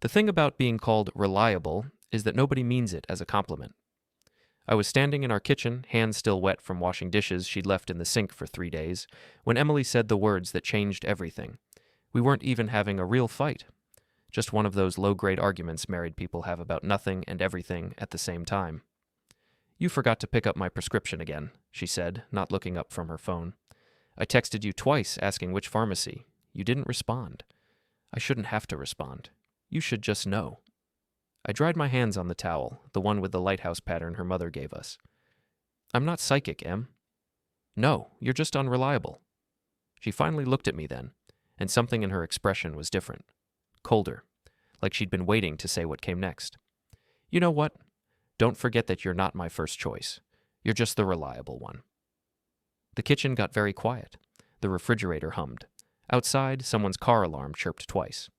The thing about being called reliable is that nobody means it as a compliment. I was standing in our kitchen, hands still wet from washing dishes she'd left in the sink for 3 days, when Emily said the words that changed everything. We weren't even having a real fight. Just one of those low-grade arguments married people have about nothing and everything at the same time. "You forgot to pick up my prescription again," she said, not looking up from her phone. "I texted you twice asking which pharmacy. You didn't respond. I shouldn't have to respond. You should just know." I dried my hands on the towel, the one with the lighthouse pattern her mother gave us. "I'm not psychic, Em." "No, you're just unreliable." She finally looked at me then, and something in her expression was different. Colder, like she'd been waiting to say what came next. "You know what? Don't forget that you're not my first choice. You're just the reliable one." The kitchen got very quiet. The refrigerator hummed. Outside, someone's car alarm chirped twice.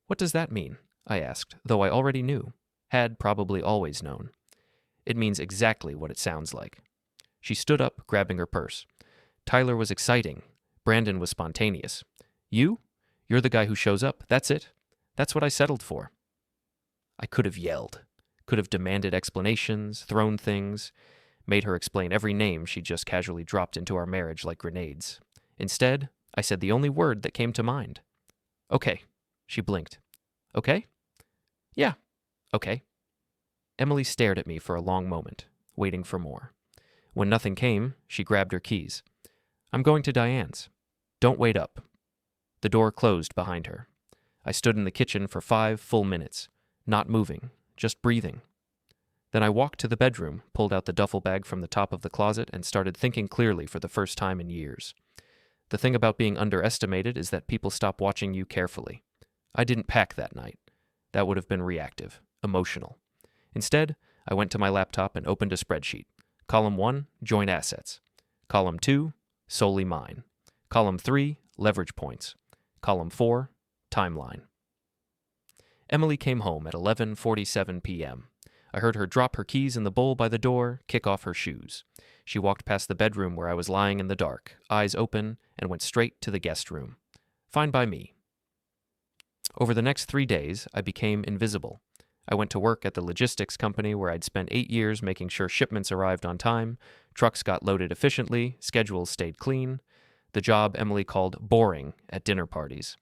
"What does that mean?" I asked, though I already knew, had probably always known. "It means exactly what it sounds like." She stood up, grabbing her purse. "Tyler was exciting. Brandon was spontaneous. You? You're the guy who shows up. That's it. That's what I settled for." I could have yelled, could have demanded explanations, thrown things, made her explain every name she just casually dropped into our marriage like grenades. Instead, I said the only word that came to mind. "Okay." She blinked. "Okay?" "Yeah, okay." Emily stared at me for a long moment, waiting for more. When nothing came, she grabbed her keys. "I'm going to Diane's. Don't wait up." The door closed behind her. I stood in the kitchen for 5 full minutes, not moving, just breathing. Then I walked to the bedroom, pulled out the duffel bag from the top of the closet, and started thinking clearly for the first time in years. The thing about being underestimated is that people stop watching you carefully. I didn't pack that night. That would have been reactive, emotional. Instead, I went to my laptop and opened a spreadsheet. Column 1, joint assets. Column 2, solely mine. Column 3, leverage points. Column 4, timeline. Emily came home at 11:47 p.m. I heard her drop her keys in the bowl by the door, kick off her shoes. She walked past the bedroom where I was lying in the dark, eyes open, and went straight to the guest room. Fine by me. Over the next 3 days, I became invisible. I went to work at the logistics company where I'd spent 8 years making sure shipments arrived on time, trucks got loaded efficiently, schedules stayed clean. The job Emily called boring at dinner parties.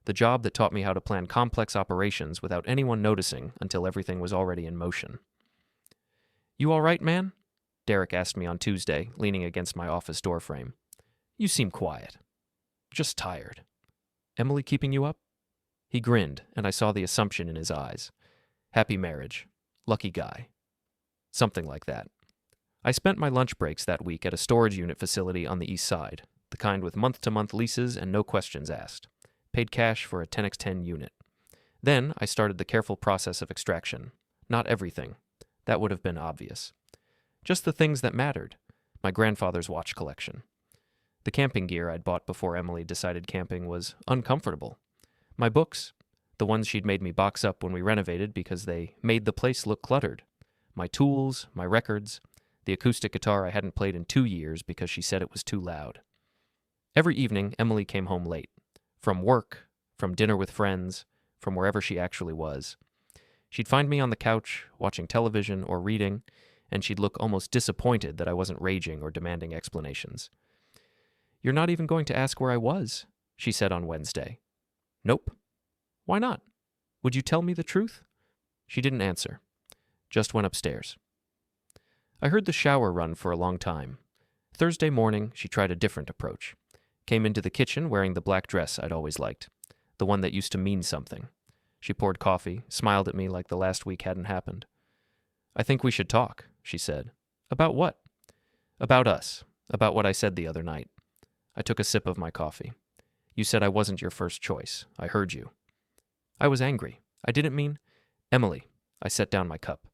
The job that taught me how to plan complex operations without anyone noticing until everything was already in motion. "You all right, man?" Derek asked me on Tuesday, leaning against my office doorframe. "You seem quiet." "Just tired." "Emily keeping you up?" He grinned, and I saw the assumption in his eyes. Happy marriage. Lucky guy. Something like that. I spent my lunch breaks that week at a storage unit facility on the east side, the kind with month-to-month leases and no questions asked. Paid cash for a 10x10 unit. Then I started the careful process of extraction. Not everything. That would have been obvious. Just the things that mattered. My grandfather's watch collection. The camping gear I'd bought before Emily decided camping was uncomfortable. My books, the ones she'd made me box up when we renovated because they made the place look cluttered. My tools, my records, the acoustic guitar I hadn't played in 2 years because she said it was too loud. Every evening, Emily came home late. From work, from dinner with friends, from wherever she actually was. She'd find me on the couch, watching television or reading, and she'd look almost disappointed that I wasn't raging or demanding explanations. "You're not even going to ask where I was," she said on Wednesday. "Nope." "Why not? Would you tell me the truth?" She didn't answer. Just went upstairs. I heard the shower run for a long time. Thursday morning, she tried a different approach. Came into the kitchen wearing the black dress I'd always liked, the one that used to mean something. She poured coffee, smiled at me like the last week hadn't happened. "I think we should talk," she said. "About what?" "About us. About what I said the other night." I took a sip of my coffee. "You said I wasn't your first choice. I heard you." I was angry. I didn't mean... "Emily," I set down my cup.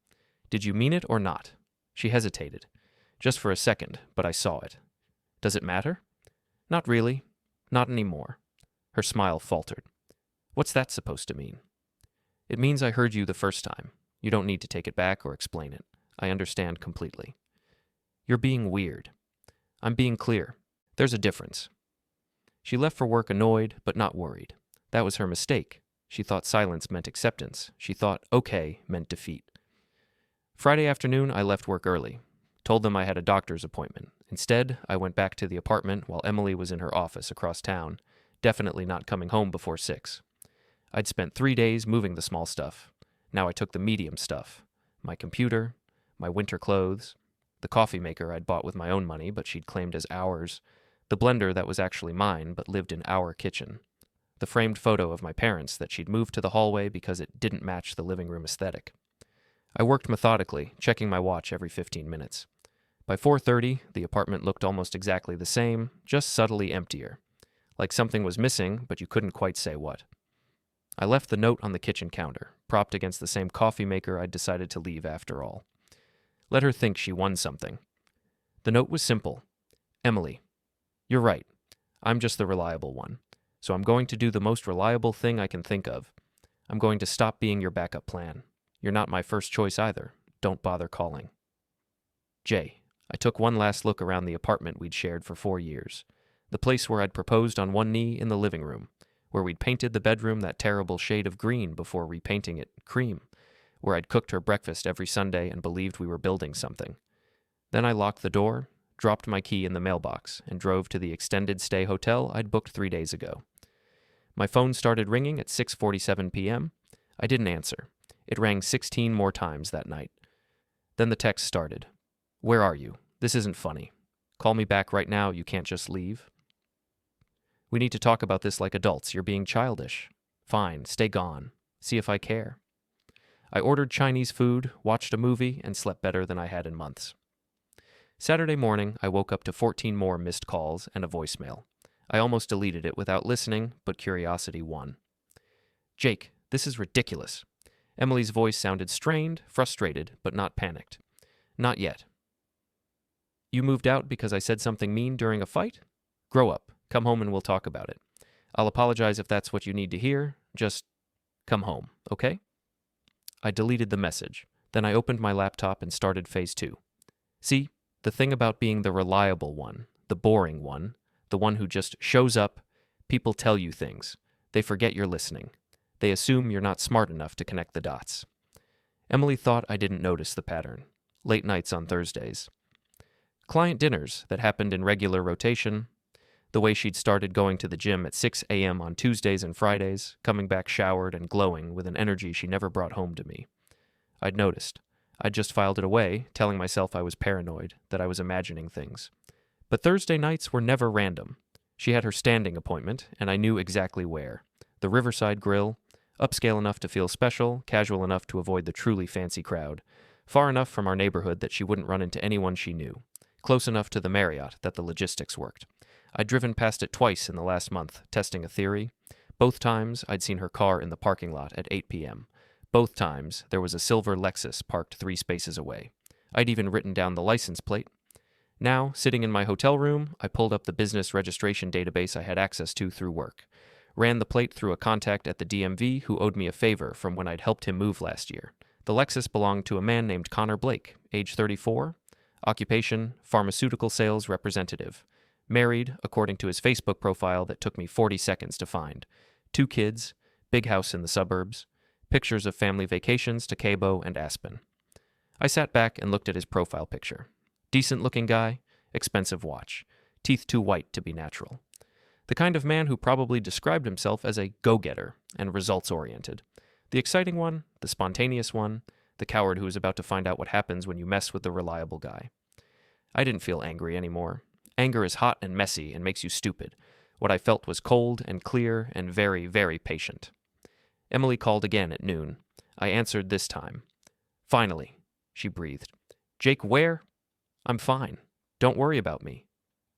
"Did you mean it or not?" She hesitated. Just for a second, but I saw it. "Does it matter?" "Not really. Not anymore." Her smile faltered. "What's that supposed to mean?" "It means I heard you the first time. You don't need to take it back or explain it. I understand completely." "You're being weird." "I'm being clear. There's a difference." She left for work annoyed, but not worried. That was her mistake. She thought silence meant acceptance. She thought okay meant defeat. Friday afternoon, I left work early. Told them I had a doctor's appointment. Instead, I went back to the apartment while Emily was in her office across town, definitely not coming home before 6. I'd spent 3 days moving the small stuff. Now I took the medium stuff. My computer, my winter clothes, the coffee maker I'd bought with my own money but she'd claimed as ours, the blender that was actually mine but lived in our kitchen, the framed photo of my parents that she'd moved to the hallway because it didn't match the living room aesthetic. I worked methodically, checking my watch every 15 minutes. By 4:30, the apartment looked almost exactly the same, just subtly emptier. Like something was missing, but you couldn't quite say what. I left the note on the kitchen counter, propped against the same coffee maker I'd decided to leave after all. Let her think she won something. The note was simple. Emily, you're right. I'm just the reliable one. So I'm going to do the most reliable thing I can think of. I'm going to stop being your backup plan. You're not my first choice either. Don't bother calling. Jay, I took one last look around the apartment we'd shared for 4 years. The place where I'd proposed on one knee in the living room, where we'd painted the bedroom that terrible shade of green before repainting it cream, where I'd cooked her breakfast every Sunday and believed we were building something. Then I locked the door, dropped my key in the mailbox, and drove to the extended stay hotel I'd booked 3 days ago. My phone started ringing at 6:47 p.m. I didn't answer. It rang 16 more times that night. Then the text started. Where are you? This isn't funny. Call me back right now, you can't just leave. We need to talk about this like adults. You're being childish. Fine, stay gone. See if I care. I ordered Chinese food, watched a movie, and slept better than I had in months. Saturday morning, I woke up to 14 more missed calls and a voicemail. I almost deleted it without listening, but curiosity won. Jake, this is ridiculous. Emily's voice sounded strained, frustrated, but not panicked. Not yet. You moved out because I said something mean during a fight? Grow up. Come home and we'll talk about it. I'll apologize if that's what you need to hear. Just come home, okay? I deleted the message. Then I opened my laptop and started phase 2. See, the thing about being the reliable one, the boring one, the one who just shows up, people tell you things. They forget you're listening. They assume you're not smart enough to connect the dots. Emily thought I didn't notice the pattern. Late nights on Thursdays. Client dinners that happened in regular rotation. The way she'd started going to the gym at 6 a.m. on Tuesdays and Fridays, coming back showered and glowing with an energy she never brought home to me. I'd noticed. I'd just filed it away, telling myself I was paranoid, that I was imagining things. But Thursday nights were never random. She had her standing appointment, and I knew exactly where. The Riverside Grill, upscale enough to feel special, casual enough to avoid the truly fancy crowd, far enough from our neighborhood that she wouldn't run into anyone she knew, close enough to the Marriott that the logistics worked. I'd driven past it twice in the last month, testing a theory. Both times, I'd seen her car in the parking lot at 8 p.m. Both times, there was a silver Lexus parked 3 spaces away. I'd even written down the license plate. Now, sitting in my hotel room, I pulled up the business registration database I had access to through work. Ran the plate through a contact at the DMV who owed me a favor from when I'd helped him move last year. The Lexus belonged to a man named Connor Blake, age 34, occupation, pharmaceutical sales representative. Married, according to his Facebook profile that took me 40 seconds to find. 2 kids, big house in the suburbs, pictures of family vacations to Cabo and Aspen. I sat back and looked at his profile picture. Decent-looking guy, expensive watch, teeth too white to be natural. The kind of man who probably described himself as a go-getter and results-oriented. The exciting one, the spontaneous one, the coward who is about to find out what happens when you mess with the reliable guy. I didn't feel angry anymore. Anger is hot and messy and makes you stupid. What I felt was cold and clear and very, very patient. Emily called again at noon. I answered this time. Finally, she breathed. Jake, where? I'm fine. Don't worry about me.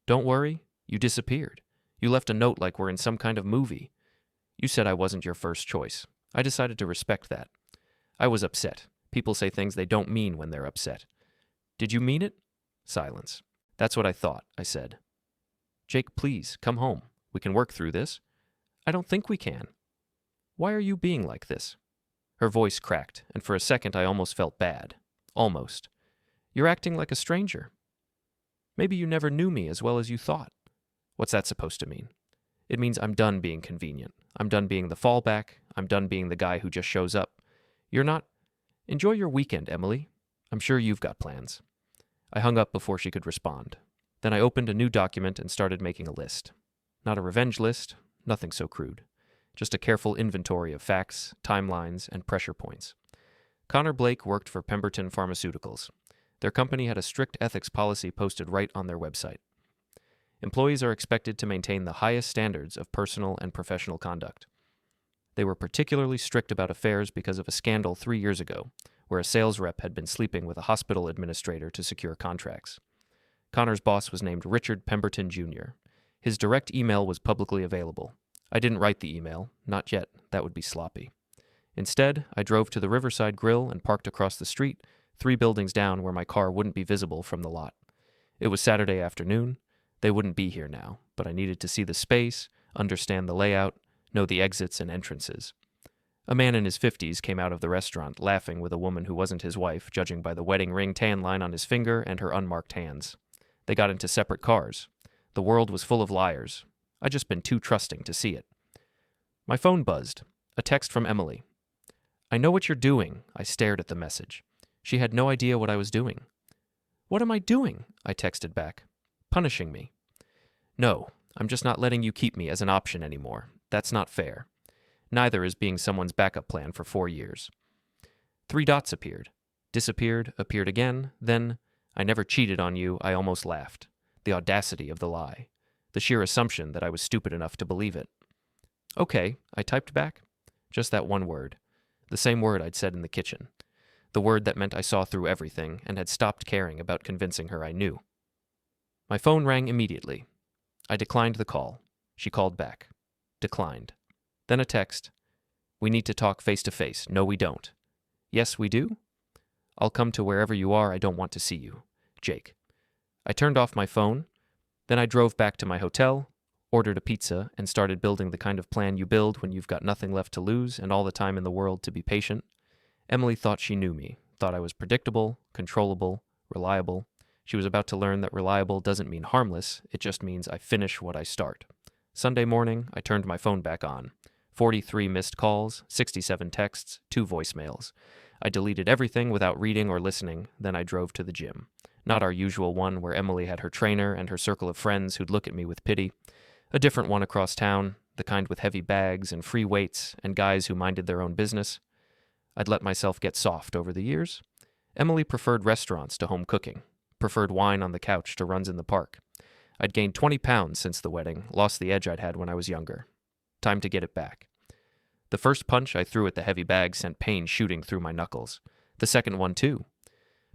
Don't worry? You disappeared. You left a note like we're in some kind of movie. You said I wasn't your first choice. I decided to respect that. I was upset. People say things they don't mean when they're upset. Did you mean it? Silence. That's what I thought, I said. Jake, please, come home. We can work through this. I don't think we can. Why are you being like this? Her voice cracked, and for a second I almost felt bad. Almost. You're acting like a stranger. Maybe you never knew me as well as you thought. What's that supposed to mean? It means I'm done being convenient. I'm done being the fallback. I'm done being the guy who just shows up. You're not. Enjoy your weekend, Emily. I'm sure you've got plans. I hung up before she could respond. Then I opened a new document and started making a list. Not a revenge list, nothing so crude. Just a careful inventory of facts, timelines, and pressure points. Connor Blake worked for Pemberton Pharmaceuticals. Their company had a strict ethics policy posted right on their website. Employees are expected to maintain the highest standards of personal and professional conduct. They were particularly strict about affairs because of a scandal 3 years ago, where a sales rep had been sleeping with a hospital administrator to secure contracts. Connor's boss was named Richard Pemberton Jr. His direct email was publicly available. I didn't write the email, not yet, that would be sloppy. Instead, I drove to the Riverside Grill and parked across the street, 3 buildings down where my car wouldn't be visible from the lot. It was Saturday afternoon. They wouldn't be here now, but I needed to see the space, understand the layout, know the exits and entrances. A man in his 50s came out of the restaurant laughing with a woman who wasn't his wife, judging by the wedding ring tan line on his finger and her unmarked hands. They got into separate cars. The world was full of liars. I'd just been too trusting to see it. My phone buzzed. A text from Emily. I know what you're doing. I stared at the message. She had no idea what I was doing. What am I doing? I texted back. Punishing me. No, I'm just not letting you keep me as an option anymore. That's not fair. Neither is being someone's backup plan for 4 years. 3 dots appeared. Disappeared, appeared again, then, I never cheated on you, I almost laughed. The audacity of the lie. The sheer assumption that I was stupid enough to believe it. Okay, I typed back. Just that one word. The same word I'd said in the kitchen. The word that meant I saw through everything and had stopped caring about convincing her I knew. My phone rang immediately. I declined the call. She called back. Declined. Then a text. We need to talk face to face. No, we don't. Yes, we do? I'll come to wherever you are. I don't want to see you. Jake. I turned off my phone. Then I drove back to my hotel, ordered a pizza, and started building the kind of plan you build when you've got nothing left to lose and all the time in the world to be patient. Emily thought she knew me, thought I was predictable, controllable, reliable. She was about to learn that reliable doesn't mean harmless, it just means I finish what I start. Sunday morning, I turned my phone back on. 43 missed calls, 67 texts, 2 voicemails. I deleted everything without reading or listening, then I drove to the gym. Not our usual one where Emily had her trainer and her circle of friends who'd look at me with pity. A different one across town, the kind with heavy bags and free weights and guys who minded their own business. I'd let myself get soft over the years. Emily preferred restaurants to home cooking, preferred wine on the couch to runs in the park. I'd gained 20 pounds since the wedding, lost the edge I'd had when I was younger. Time to get it back. The first punch I threw at the heavy bag sent pain shooting through my knuckles. The second one, too.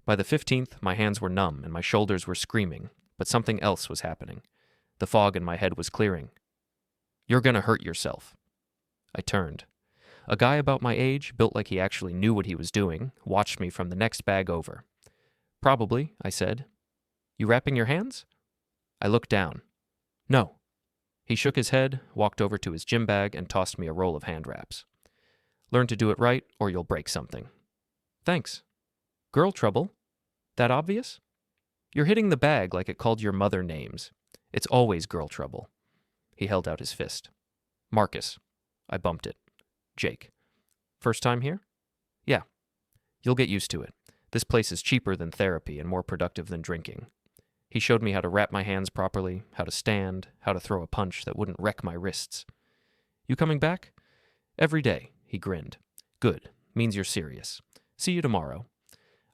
By the 15th, my hands were numb and my shoulders were screaming, but something else was happening. The fog in my head was clearing. You're gonna hurt yourself. I turned. A guy about my age, built like he actually knew what he was doing, watched me from the next bag over. Probably, I said. You wrapping your hands? I looked down. No. He shook his head, walked over to his gym bag, and tossed me a roll of hand wraps. Learn to do it right, or you'll break something. Thanks. Girl trouble? That obvious? You're hitting the bag like it called your mother names. It's always girl trouble. He held out his fist. Marcus. I bumped it. Jake. First time here? Yeah. You'll get used to it. This place is cheaper than therapy and more productive than drinking. He showed me how to wrap my hands properly, how to stand, how to throw a punch that wouldn't wreck my wrists. You coming back? Every day, he grinned. Good. Means you're serious. See you tomorrow.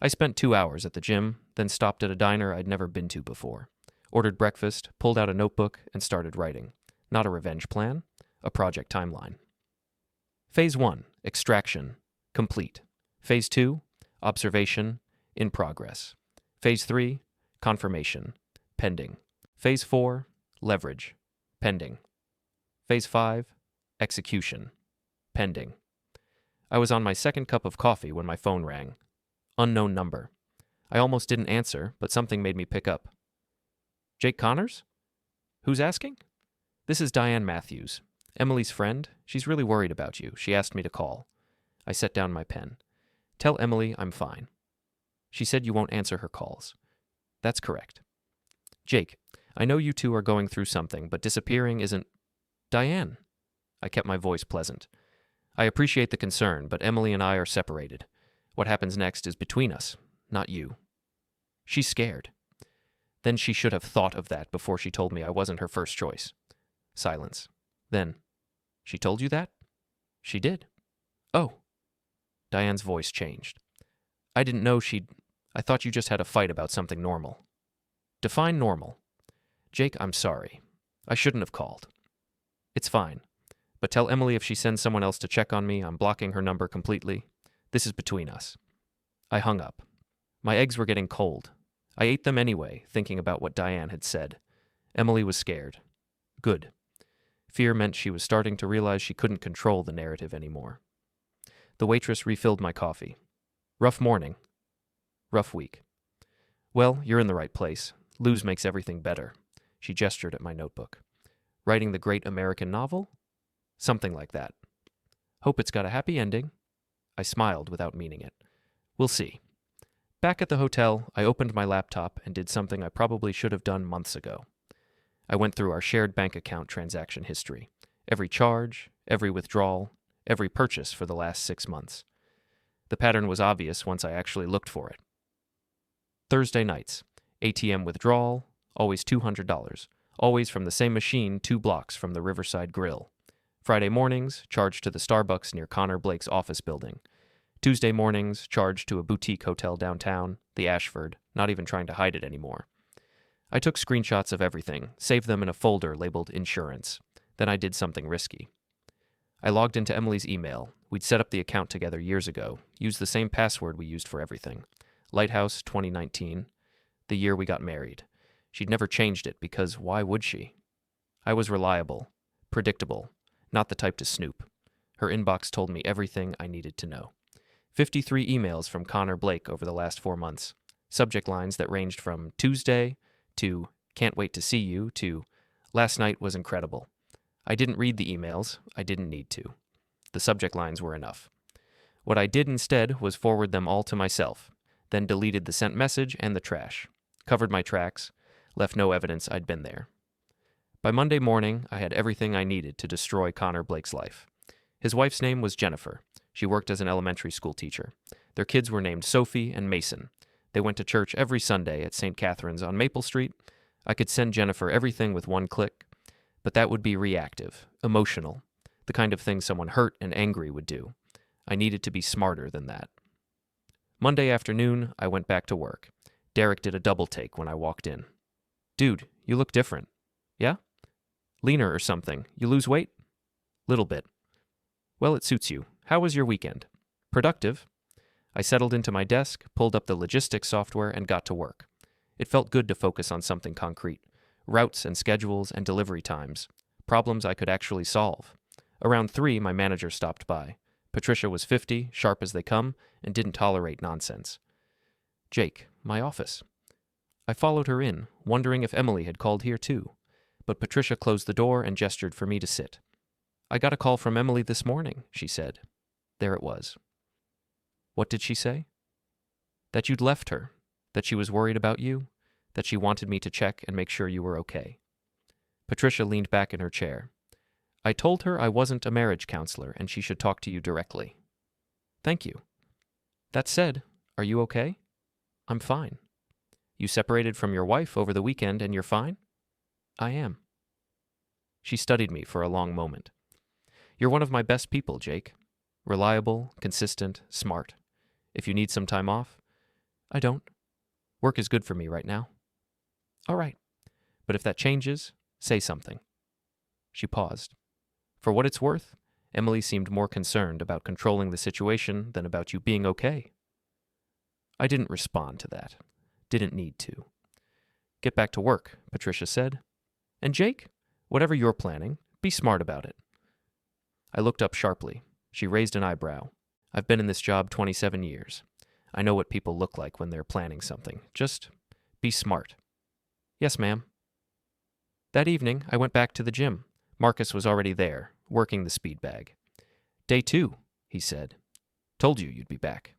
I spent 2 hours at the gym, then stopped at a diner I'd never been to before. Ordered breakfast, pulled out a notebook, and started writing. Not a revenge plan, a project timeline. Phase 1, extraction, complete. Phase 2, observation, in progress. Phase 3, confirmation, pending. Phase 4, leverage, pending. Phase 5, execution, pending. I was on my second cup of coffee when my phone rang. Unknown number. I almost didn't answer, but something made me pick up. Jake Connors? Who's asking? This is Diane Matthews, Emily's friend. She's really worried about you. She asked me to call. I set down my pen. Tell Emily I'm fine. She said you won't answer her calls. That's correct. Jake, I know you two are going through something, but disappearing isn't... Diane. I kept my voice pleasant. I appreciate the concern, but Emily and I are separated. What happens next is between us, not you. She's scared. Then she should have thought of that before she told me I wasn't her first choice. Silence. Then, she told you that? She did. Oh. Diane's voice changed. I didn't know I thought you just had a fight about something normal. Define normal. Jake, I'm sorry. I shouldn't have called. It's fine. But tell Emily if she sends someone else to check on me, I'm blocking her number completely. This is between us. I hung up. My eggs were getting cold. I ate them anyway, thinking about what Diane had said. Emily was scared. Good. Fear meant she was starting to realize she couldn't control the narrative anymore. The waitress refilled my coffee. Rough morning. Rough week. Well, you're in the right place. Lose makes everything better. She gestured at my notebook. Writing the great American novel? Something like that. Hope it's got a happy ending. I smiled without meaning it. We'll see. Back at the hotel, I opened my laptop and did something I probably should have done months ago. I went through our shared bank account transaction history. Every charge, every withdrawal, every purchase for the last 6 months. The pattern was obvious once I actually looked for it. Thursday nights. ATM withdrawal, always $200. Always from the same machine 2 blocks from the Riverside Grill. Friday mornings, charged to the Starbucks near Connor Blake's office building. Tuesday mornings, charged to a boutique hotel downtown, the Ashford, not even trying to hide it anymore. I took screenshots of everything, saved them in a folder labeled insurance. Then I did something risky. I logged into Emily's email. We'd set up the account together years ago, used the same password we used for everything. Lighthouse 2019, the year we got married. She'd never changed it because why would she? I was reliable, predictable, not the type to snoop. Her inbox told me everything I needed to know. 53 emails from Connor Blake over the last 4 months. Subject lines that ranged from Tuesday to can't wait to see you to last night was incredible. I didn't read the emails. I didn't need to. The subject lines were enough. What I did instead was forward them all to myself, then deleted the sent message and the trash, covered my tracks, left no evidence I'd been there. By Monday morning, I had everything I needed to destroy Connor Blake's life. His wife's name was Jennifer. She worked as an elementary school teacher. Their kids were named Sophie and Mason. They went to church every Sunday at St. Catherine's on Maple Street. I could send Jennifer everything with one click, but that would be reactive, emotional, the kind of thing someone hurt and angry would do. I needed to be smarter than that. Monday afternoon, I went back to work. Derek did a double take when I walked in. Dude, you look different. Yeah? Leaner or something. You lose weight? Little bit. Well, it suits you. How was your weekend? Productive. I settled into my desk, pulled up the logistics software, and got to work. It felt good to focus on something concrete. Routes and schedules and delivery times. Problems I could actually solve. Around 3, my manager stopped by. Patricia was 50, sharp as they come, and didn't tolerate nonsense. Jake, my office. I followed her in, wondering if Emily had called here too. But Patricia closed the door and gestured for me to sit. I got a call from Emily this morning, she said. There it was. What did she say? That you'd left her, that she was worried about you, that she wanted me to check and make sure you were okay. Patricia leaned back in her chair. I told her I wasn't a marriage counselor and she should talk to you directly. Thank you. That said, are you okay? I'm fine. You separated from your wife over the weekend and you're fine? I am. She studied me for a long moment. You're one of my best people, Jake. Reliable, consistent, smart. If you need some time off, I don't. Work is good for me right now. All right. But if that changes, say something. She paused. For what it's worth, Emily seemed more concerned about controlling the situation than about you being okay. I didn't respond to that. Didn't need to. Get back to work, Patricia said. And Jake, whatever you're planning, be smart about it. I looked up sharply. She raised an eyebrow. I've been in this job 27 years. I know what people look like when they're planning something. Just be smart. Yes, ma'am. That evening, I went back to the gym. Marcus was already there, working the speed bag. Day 2, he said. Told you you'd be back.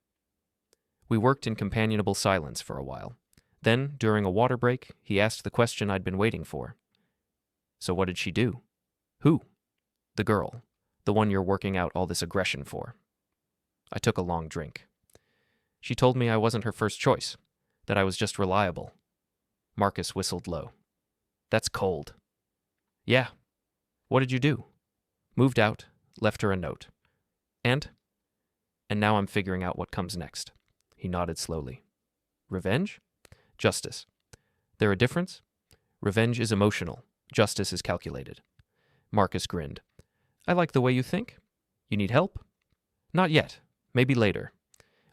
We worked in companionable silence for a while. Then, during a water break, he asked the question I'd been waiting for. So what did she do? Who? The girl. The one you're working out all this aggression for. I took a long drink. She told me I wasn't her first choice, that I was just reliable. Marcus whistled low. That's cold. Yeah. What did you do? Moved out, left her a note. And now I'm figuring out what comes next. He nodded slowly. Revenge? Justice. There a difference? Revenge is emotional. Justice is calculated. Marcus grinned. I like the way you think. You need help? Not yet. Maybe later.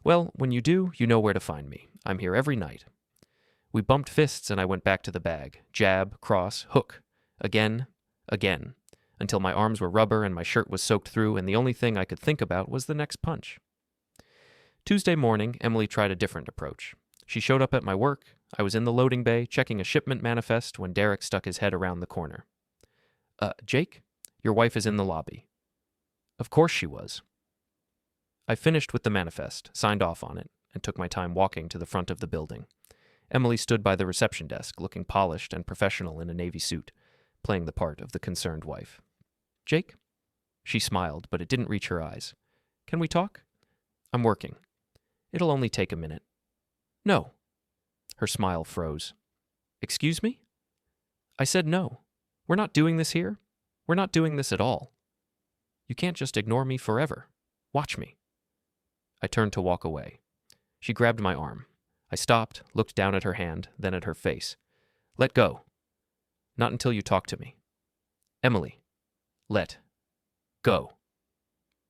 Well, when you do, you know where to find me. I'm here every night. We bumped fists and I went back to the bag. Jab, cross, hook. Again, until my arms were rubber and my shirt was soaked through and the only thing I could think about was the next punch. Tuesday morning, Emily tried a different approach. She showed up at my work. I was in the loading bay checking a shipment manifest when Derek stuck his head around the corner. Jake? Your wife is in the lobby. Of course she was. I finished with the manifest, signed off on it, and took my time walking to the front of the building. Emily stood by the reception desk, looking polished and professional in a navy suit, playing the part of the concerned wife. Jake? She smiled, but it didn't reach her eyes. Can we talk? I'm working. It'll only take a minute. No. Her smile froze. Excuse me? I said no. We're not doing this here. We're not doing this at all. You can't just ignore me forever. Watch me. I turned to walk away. She grabbed my arm. I stopped, looked down at her hand, then at her face. Let go. Not until you talk to me. Emily. Let go.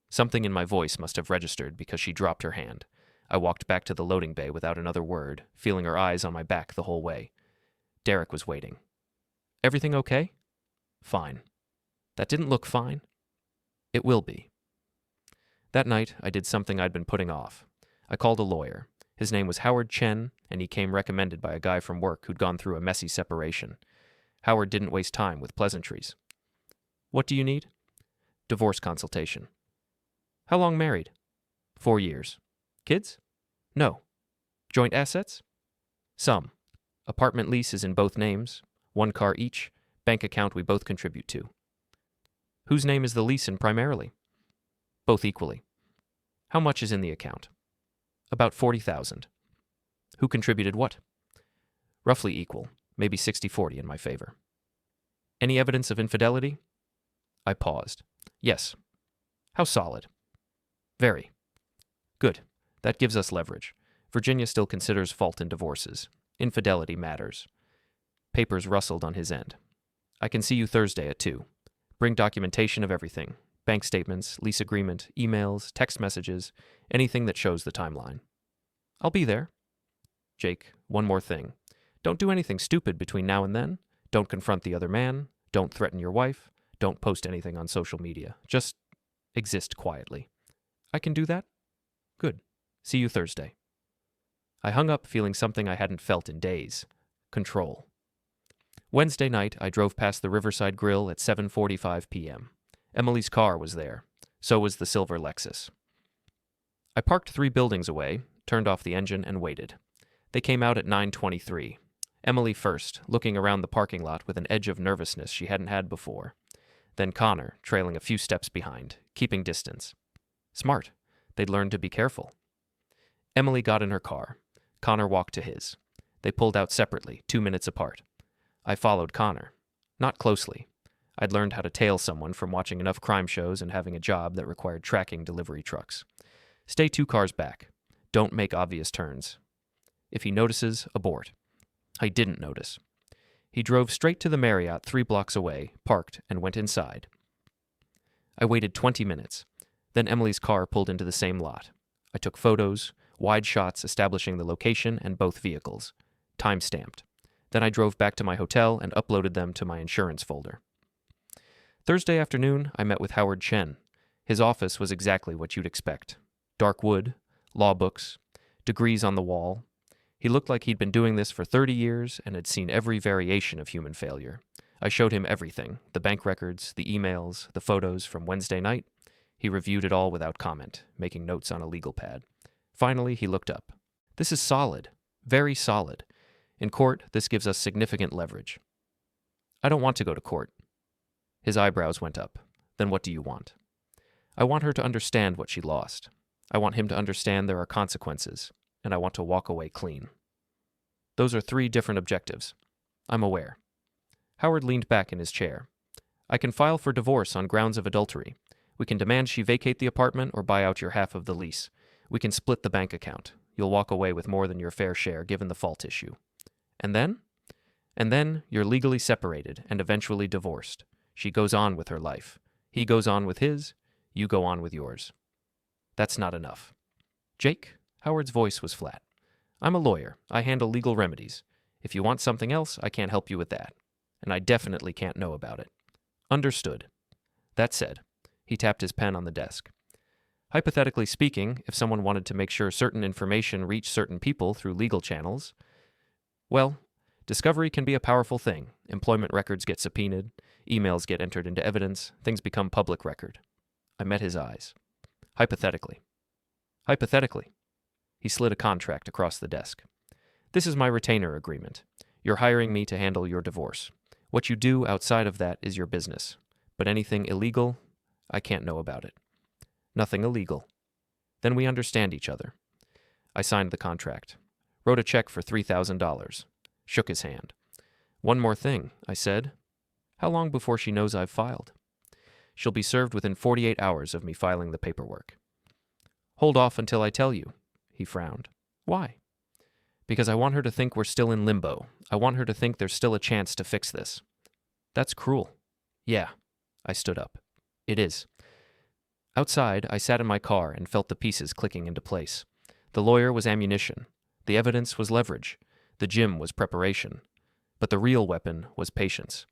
Something in my voice must have registered because she dropped her hand. I walked back to the loading bay without another word, feeling her eyes on my back the whole way. Derek was waiting. Everything okay? Fine. That didn't look fine. It will be. That night, I did something I'd been putting off. I called a lawyer. His name was Howard Chen, and he came recommended by a guy from work who'd gone through a messy separation. Howard didn't waste time with pleasantries. What do you need? Divorce consultation. How long married? 4 years. Kids? No. Joint assets? Some. Apartment lease is in both names. 1 car each. Bank account we both contribute to. Whose name is the lease in primarily? Both equally. How much is in the account? About 40,000. Who contributed what? Roughly equal, maybe 60-40 in my favor. Any evidence of infidelity? I paused. Yes. How solid? Very. Good. That gives us leverage. Virginia still considers fault in divorces. Infidelity matters. Papers rustled on his end. I can see you Thursday at 2. Bring documentation of everything. Bank statements, lease agreement, emails, text messages, anything that shows the timeline. I'll be there. Jake, one more thing. Don't do anything stupid between now and then. Don't confront the other man. Don't threaten your wife. Don't post anything on social media. Just exist quietly. I can do that? Good. See you Thursday. I hung up feeling something I hadn't felt in days. Control. Wednesday night, I drove past the Riverside Grill at 7:45 p.m. Emily's car was there. So was the silver Lexus. I parked 3 buildings away, turned off the engine, and waited. They came out at 9:23. Emily first, looking around the parking lot with an edge of nervousness she hadn't had before. Then Connor, trailing a few steps behind, keeping distance. Smart. They'd learned to be careful. Emily got in her car. Connor walked to his. They pulled out separately, 2 minutes apart. I followed Connor. Not closely. I'd learned how to tail someone from watching enough crime shows and having a job that required tracking delivery trucks. Stay 2 cars back. Don't make obvious turns. If he notices, abort. I didn't notice. He drove straight to the Marriott 3 blocks away, parked, and went inside. I waited 20 minutes. Then Emily's car pulled into the same lot. I took photos, wide shots establishing the location and both vehicles. Time-stamped. Then I drove back to my hotel and uploaded them to my insurance folder. Thursday afternoon, I met with Howard Chen. His office was exactly what you'd expect. Dark wood, law books, degrees on the wall. He looked like he'd been doing this for 30 years and had seen every variation of human failure. I showed him everything, the bank records, the emails, the photos from Wednesday night. He reviewed it all without comment, making notes on a legal pad. Finally, he looked up. This is solid. Very solid. In court, this gives us significant leverage. I don't want to go to court. His eyebrows went up. Then what do you want? I want her to understand what she lost. I want him to understand there are consequences, and I want to walk away clean. Those are 3 different objectives. I'm aware. Howard leaned back in his chair. I can file for divorce on grounds of adultery. We can demand she vacate the apartment or buy out your half of the lease. We can split the bank account. You'll walk away with more than your fair share given the fault issue. And then? And then you're legally separated and eventually divorced. She goes on with her life. He goes on with his. You go on with yours. That's not enough. Jake? Howard's voice was flat. I'm a lawyer. I handle legal remedies. If you want something else, I can't help you with that. And I definitely can't know about it. Understood. That said, he tapped his pen on the desk. Hypothetically speaking, if someone wanted to make sure certain information reached certain people through legal channels, well, discovery can be a powerful thing. Employment records get subpoenaed, emails get entered into evidence, things become public record. I met his eyes. Hypothetically. Hypothetically. He slid a contract across the desk. This is my retainer agreement. You're hiring me to handle your divorce. What you do outside of that is your business. But anything illegal, I can't know about it. Nothing illegal. Then we understand each other. I signed the contract. Wrote a check for $3,000. Shook his hand. One more thing, I said. How long before she knows I've filed? She'll be served within 48 hours of me filing the paperwork. Hold off until I tell you, he frowned. Why? Because I want her to think we're still in limbo. I want her to think there's still a chance to fix this. That's cruel. Yeah. I stood up. It is. Outside, I sat in my car and felt the pieces clicking into place. The lawyer was ammunition. The evidence was leverage. The gym was preparation. But the real weapon was patience.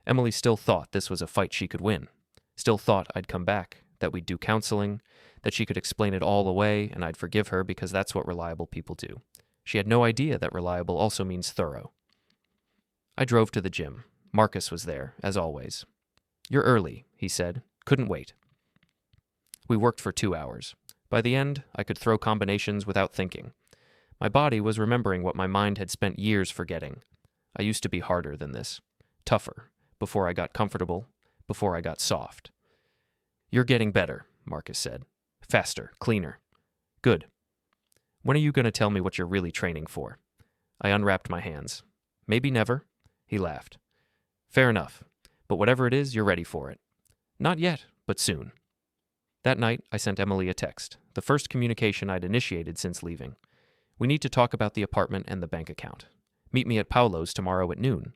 Emily still thought this was a fight she could win. Still thought I'd come back, that we'd do counseling, that she could explain it all away and I'd forgive her because that's what reliable people do. She had no idea that reliable also means thorough. I drove to the gym. Marcus was there, as always. You're early, he said. Couldn't wait. We worked for 2 hours. By the end, I could throw combinations without thinking. My body was remembering what my mind had spent years forgetting. I used to be harder than this. Tougher. Before I got comfortable. Before I got soft. You're getting better, Marcus said. Faster. Cleaner. Good. When are you going to tell me what you're really training for? I unwrapped my hands. Maybe never. He laughed. Fair enough. But whatever it is, you're ready for it. Not yet, but soon. That night, I sent Emily a text, the first communication I'd initiated since leaving. We need to talk about the apartment and the bank account. Meet me at Paolo's tomorrow at noon.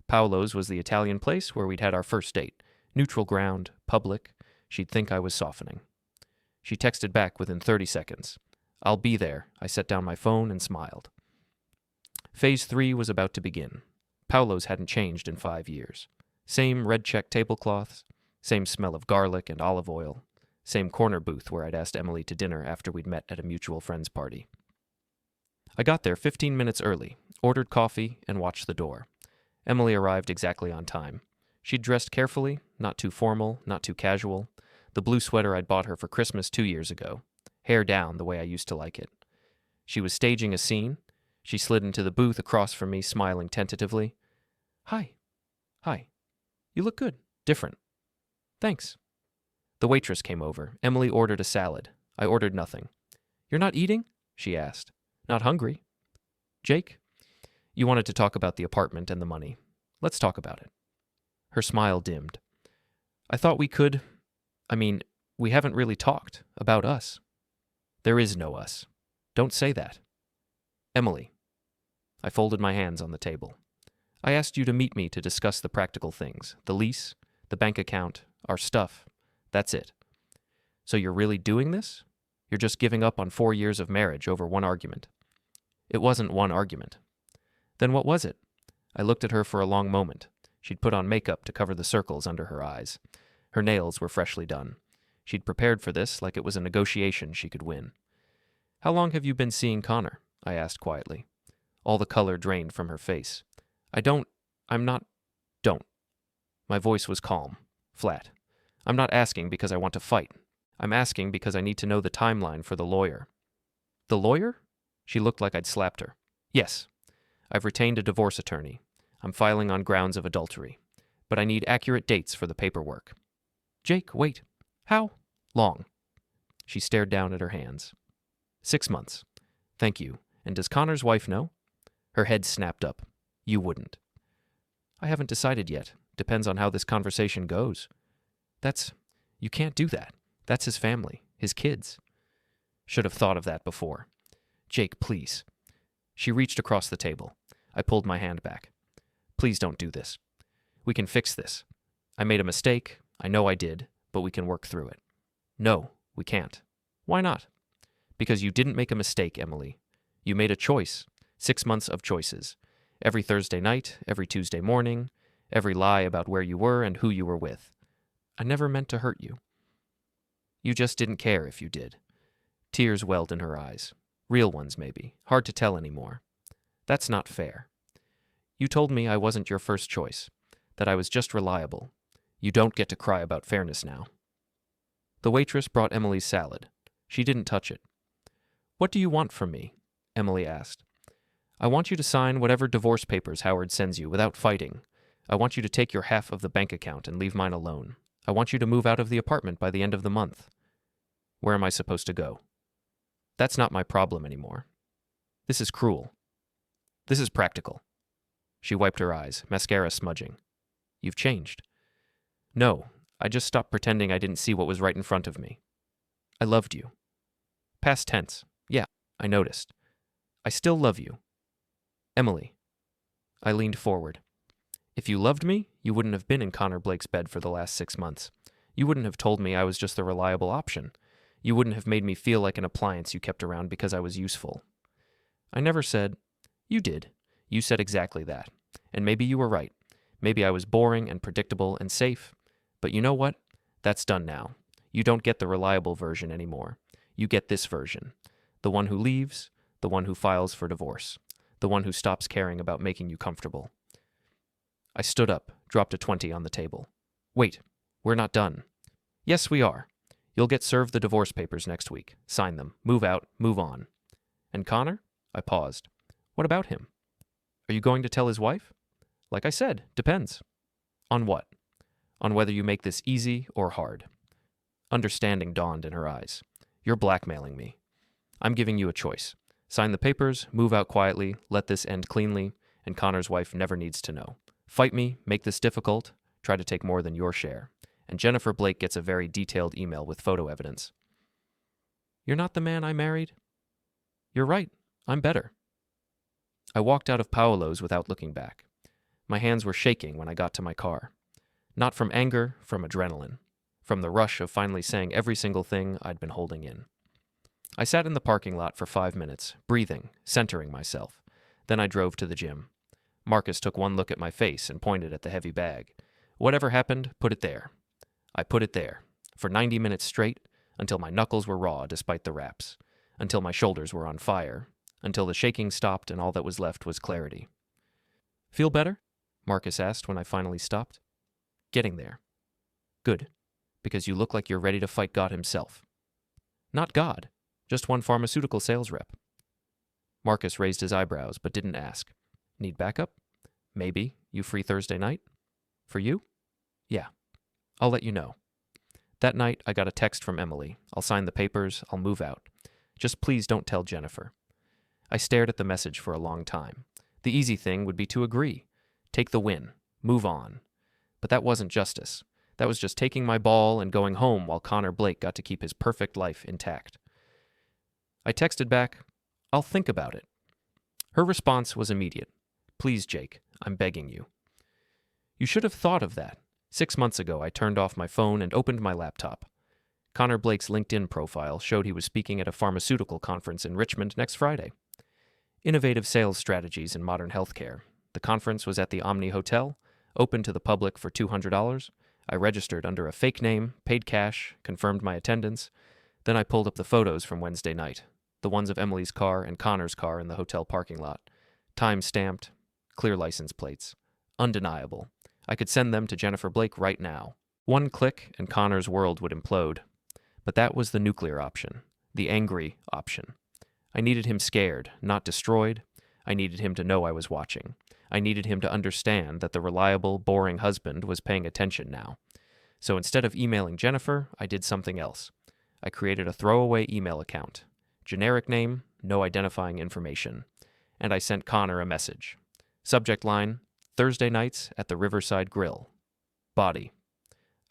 Paolo's was the Italian place where we'd had our first date. Neutral ground, public. She'd think I was softening. She texted back within 30 seconds. I'll be there. I set down my phone and smiled. Phase 3 was about to begin. Paolo's hadn't changed in 5 years. Same red check tablecloths, same smell of garlic and olive oil, same corner booth where I'd asked Emily to dinner after we'd met at a mutual friend's party. I got there 15 minutes early, ordered coffee, and watched the door. Emily arrived exactly on time. She'd dressed carefully, not too formal, not too casual. The blue sweater I'd bought her for Christmas 2 years ago. Hair down the way I used to like it. She was staging a scene. She slid into the booth across from me, smiling tentatively. Hi. Hi. You look good. Different. Thanks. The waitress came over. Emily ordered a salad. I ordered nothing. You're not eating? She asked. Not hungry. Jake? You wanted to talk about the apartment and the money. Let's talk about it. Her smile dimmed. I thought we could... we haven't really talked about us. There is no us. Don't say that. Emily. I folded my hands on the table. I asked you to meet me to discuss the practical things. The lease, the bank account, our stuff. That's it. So you're really doing this? You're just giving up on 4 years of marriage over one argument. It wasn't one argument. Then what was it? I looked at her for a long moment. She'd put on makeup to cover the circles under her eyes. Her nails were freshly done. She'd prepared for this like it was a negotiation she could win. How long have you been seeing Connor? I asked quietly. All the color drained from her face. Don't. My voice was calm, flat. I'm not asking because I want to fight. I'm asking because I need to know the timeline for the lawyer. The lawyer? She looked like I'd slapped her. Yes. I've retained a divorce attorney. I'm filing on grounds of adultery. But I need accurate dates for the paperwork. Jake, wait. How? Long. She stared down at her hands. 6 months. Thank you. And does Connor's wife know? Her head snapped up. You wouldn't. I haven't decided yet. Depends on how this conversation goes. You can't do that. That's his family, his kids. Should have thought of that before. Jake, please. She reached across the table. I pulled my hand back. Please don't do this. We can fix this. I made a mistake. I know I did, but we can work through it. No, we can't. Why not? Because you didn't make a mistake, Emily. You made a choice. 6 months of choices. Every Thursday night, every Tuesday morning, every lie about where you were and who you were with. I never meant to hurt you. You just didn't care if you did. Tears welled in her eyes. Real ones, maybe. Hard to tell anymore. That's not fair. You told me I wasn't your first choice, that I was just reliable. You don't get to cry about fairness now. The waitress brought Emily's salad. She didn't touch it. What do you want from me? Emily asked. I want you to sign whatever divorce papers Howard sends you without fighting. I want you to take your half of the bank account and leave mine alone. I want you to move out of the apartment by the end of the month. Where am I supposed to go? That's not my problem anymore. This is cruel. This is practical. She wiped her eyes, mascara smudging. You've changed. No, I just stopped pretending I didn't see what was right in front of me. I loved you. Past tense. Yeah, I noticed. I still love you. Emily. I leaned forward. If you loved me, you wouldn't have been in Connor Blake's bed for the last 6 months. You wouldn't have told me I was just the reliable option. You wouldn't have made me feel like an appliance you kept around because I was useful. I never said, you did. You said exactly that. And maybe you were right. Maybe I was boring and predictable and safe. But you know what? That's done now. You don't get the reliable version anymore. You get this version. The one who leaves, the one who files for divorce, the one who stops caring about making you comfortable. I stood up, dropped a 20 on the table. Wait, we're not done. Yes, we are. You'll get served the divorce papers next week. Sign them. Move out. Move on. And Connor? I paused. What about him? Are you going to tell his wife? Like I said, depends. On what? On whether you make this easy or hard. Understanding dawned in her eyes. You're blackmailing me. I'm giving you a choice. Sign the papers, move out quietly, let this end cleanly, and Connor's wife never needs to know. Fight me, make this difficult, try to take more than your share. And Jennifer Blake gets a very detailed email with photo evidence. You're not the man I married? You're right. I'm better. I walked out of Paolo's without looking back. My hands were shaking when I got to my car. Not from anger, from adrenaline. From the rush of finally saying every single thing I'd been holding in. I sat in the parking lot for 5 minutes, breathing, centering myself. Then I drove to the gym. Marcus took one look at my face and pointed at the heavy bag. Whatever happened, put it there. I put it there, for 90 minutes straight, until my knuckles were raw despite the wraps, until my shoulders were on fire, until the shaking stopped and all that was left was clarity. Feel better? Marcus asked when I finally stopped. Getting there. Good, because you look like you're ready to fight God himself. Not God, just one pharmaceutical sales rep. Marcus raised his eyebrows but didn't ask. Need backup? Maybe. You free Thursday night? For you? Yeah. I'll let you know. That night, I got a text from Emily. I'll sign the papers. I'll move out. Just please don't tell Jennifer. I stared at the message for a long time. The easy thing would be to agree. Take the win. Move on. But that wasn't justice. That was just taking my ball and going home while Connor Blake got to keep his perfect life intact. I texted back, I'll think about it. Her response was immediate. Please, Jake, I'm begging you. You should have thought of that. 6 months ago, I turned off my phone and opened my laptop. Connor Blake's LinkedIn profile showed he was speaking at a pharmaceutical conference in Richmond next Friday. Innovative Sales Strategies in Modern Healthcare. The conference was at the Omni Hotel, open to the public for $200. I registered under a fake name, paid cash, confirmed my attendance. Then I pulled up the photos from Wednesday night, the ones of Emily's car and Connor's car in the hotel parking lot. Time-stamped, clear license plates. Undeniable. I could send them to Jennifer Blake right now. One click and Connor's world would implode. But that was the nuclear option, the angry option. I needed him scared, not destroyed. I needed him to know I was watching. I needed him to understand that the reliable, boring husband was paying attention now. So instead of emailing Jennifer, I did something else. I created a throwaway email account. Generic name, no identifying information. And I sent Connor a message. Subject line, Thursday nights at the Riverside Grill. Body.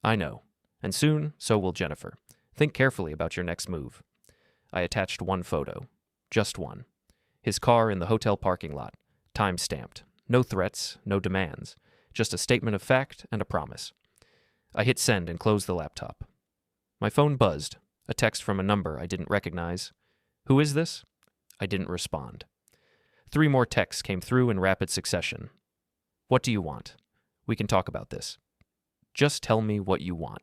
I know. And soon, so will Jennifer. Think carefully about your next move. I attached one photo. Just one. His car in the hotel parking lot. Time-stamped. No threats, no demands. Just a statement of fact and a promise. I hit send and closed the laptop. My phone buzzed. A text from a number I didn't recognize. Who is this? I didn't respond. 3 more texts came through in rapid succession. What do you want? We can talk about this. Just tell me what you want.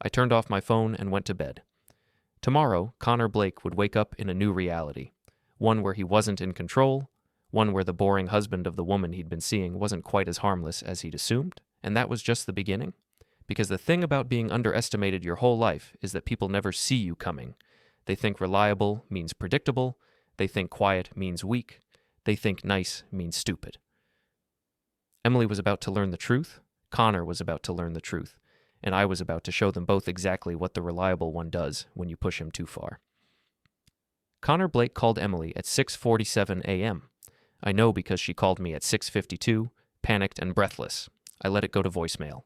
I turned off my phone and went to bed. Tomorrow, Connor Blake would wake up in a new reality. One where he wasn't in control, one where the boring husband of the woman he'd been seeing wasn't quite as harmless as he'd assumed, and that was just the beginning. Because the thing about being underestimated your whole life is that people never see you coming. They think reliable means predictable. They think quiet means weak. They think nice means stupid. Emily was about to learn the truth. Connor was about to learn the truth. And I was about to show them both exactly what the reliable one does when you push him too far. Connor Blake called Emily at 6:47 a.m. I know because she called me at 6:52, panicked and breathless. I let it go to voicemail.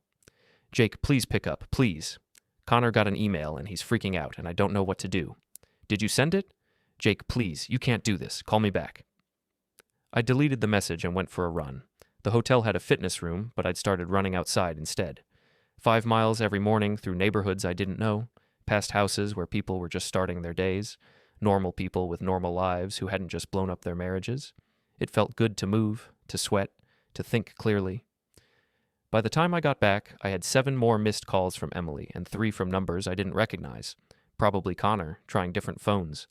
Jake, please pick up, please. Connor got an email and he's freaking out and I don't know what to do. Did you send it? Jake, please, you can't do this. Call me back. I deleted the message and went for a run. The hotel had a fitness room, but I'd started running outside instead. 5 miles every morning through neighborhoods I didn't know, past houses where people were just starting their days, normal people with normal lives who hadn't just blown up their marriages. It felt good to move, to sweat, to think clearly. By the time I got back, I had 7 more missed calls from Emily and 3 from numbers I didn't recognize. Probably Connor, trying different phones.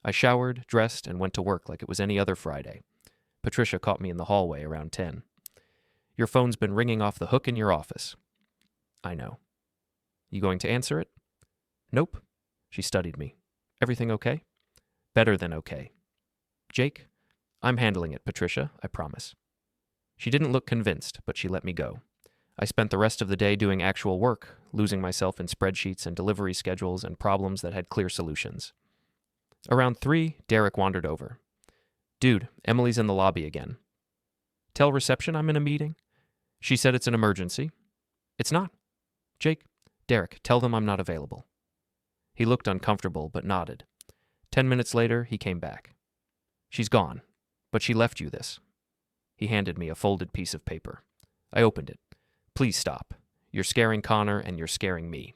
I showered, dressed, and went to work like it was any other Friday. Patricia caught me in the hallway around 10. Your phone's been ringing off the hook in your office. I know. You going to answer it? Nope. She studied me. Everything okay? Better than okay. Jake? I'm handling it, Patricia, I promise. She didn't look convinced, but she let me go. I spent the rest of the day doing actual work, losing myself in spreadsheets and delivery schedules and problems that had clear solutions. Around 3, Derek wandered over. Dude, Emily's in the lobby again. Tell reception I'm in a meeting. She said it's an emergency. It's not. Jake, Derek, tell them I'm not available. He looked uncomfortable, but nodded. 10 minutes later, he came back. She's gone, but she left you this. He handed me a folded piece of paper. I opened it. Please stop. You're scaring Connor and you're scaring me.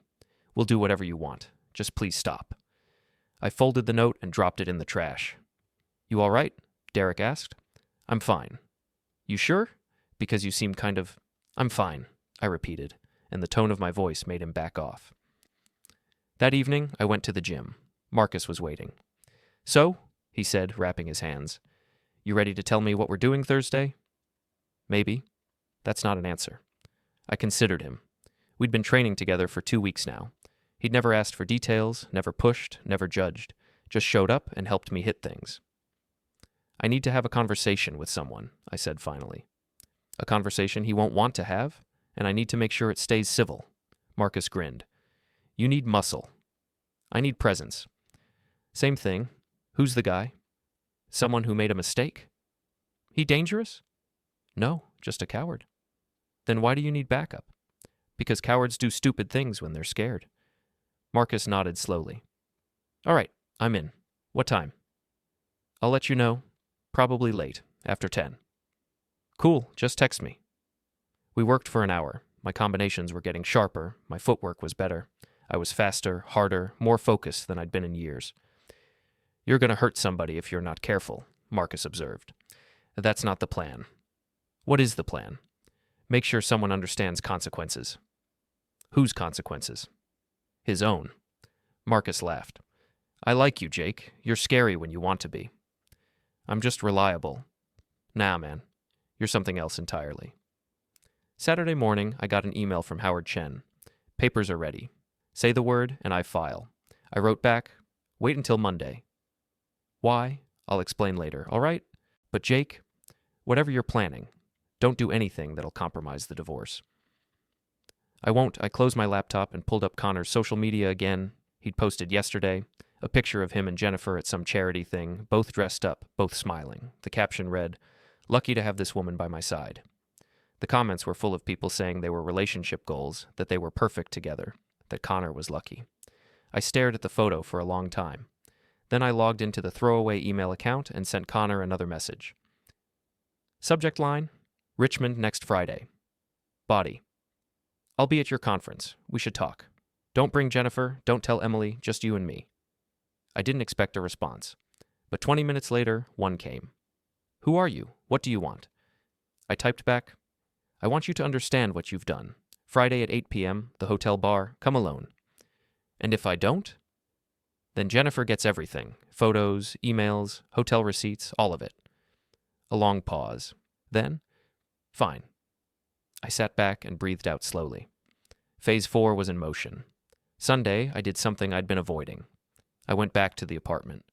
We'll do whatever you want. Just please stop. I folded the note and dropped it in the trash. You all right? Derek asked. I'm fine. You sure? Because you seem kind of... I'm fine, I repeated, and the tone of my voice made him back off. That evening, I went to the gym. Marcus was waiting. So, he said, wrapping his hands, you ready to tell me what we're doing Thursday? Maybe. That's not an answer. I considered him. We'd been training together for 2 weeks now. He'd never asked for details, never pushed, never judged, just showed up and helped me hit things. I need to have a conversation with someone, I said finally. A conversation he won't want to have, and I need to make sure it stays civil. Marcus grinned. You need muscle. I need presence. Same thing. Who's the guy? Someone who made a mistake? He dangerous? No, just a coward. Then why do you need backup? Because cowards do stupid things when they're scared. Marcus nodded slowly. All right, I'm in. What time? I'll let you know. Probably late, after 10. Cool, just text me. We worked for an hour. My combinations were getting sharper. My footwork was better. I was faster, harder, more focused than I'd been in years. You're going to hurt somebody if you're not careful, Marcus observed. That's not the plan. What is the plan? Make sure someone understands consequences. Whose consequences? His own. Marcus laughed. I like you, Jake. You're scary when you want to be. I'm just reliable. Nah, man. You're something else entirely. Saturday morning, I got an email from Howard Chen. Papers are ready. Say the word, and I file. I wrote back, wait until Monday. Why? I'll explain later, all right? But Jake, whatever you're planning, don't do anything that'll compromise the divorce. I won't. I closed my laptop and pulled up Connor's social media again. he'd posted yesterday, a picture of him and Jennifer at some charity thing, both dressed up, both smiling. The caption read, "Lucky to have this woman by my side." The comments were full of people saying they were relationship goals, that they were perfect together, that Connor was lucky. I stared at the photo for a long time. Then I logged into the throwaway email account and sent Connor another message. Subject line, Richmond next Friday. Body, I'll be at your conference. We should talk. Don't bring Jennifer, don't tell Emily, just you and me. I didn't expect a response. But 20 minutes later, one came. Who are you? What do you want? I typed back, I want you to understand what you've done. Friday at 8 p.m., the hotel bar, come alone. And if I don't? Then Jennifer gets everything. Photos, emails, hotel receipts, all of it. A long pause. Then, fine. I sat back and breathed out slowly. Phase 4 was in motion. Sunday, I did something I'd been avoiding. I went back to the apartment.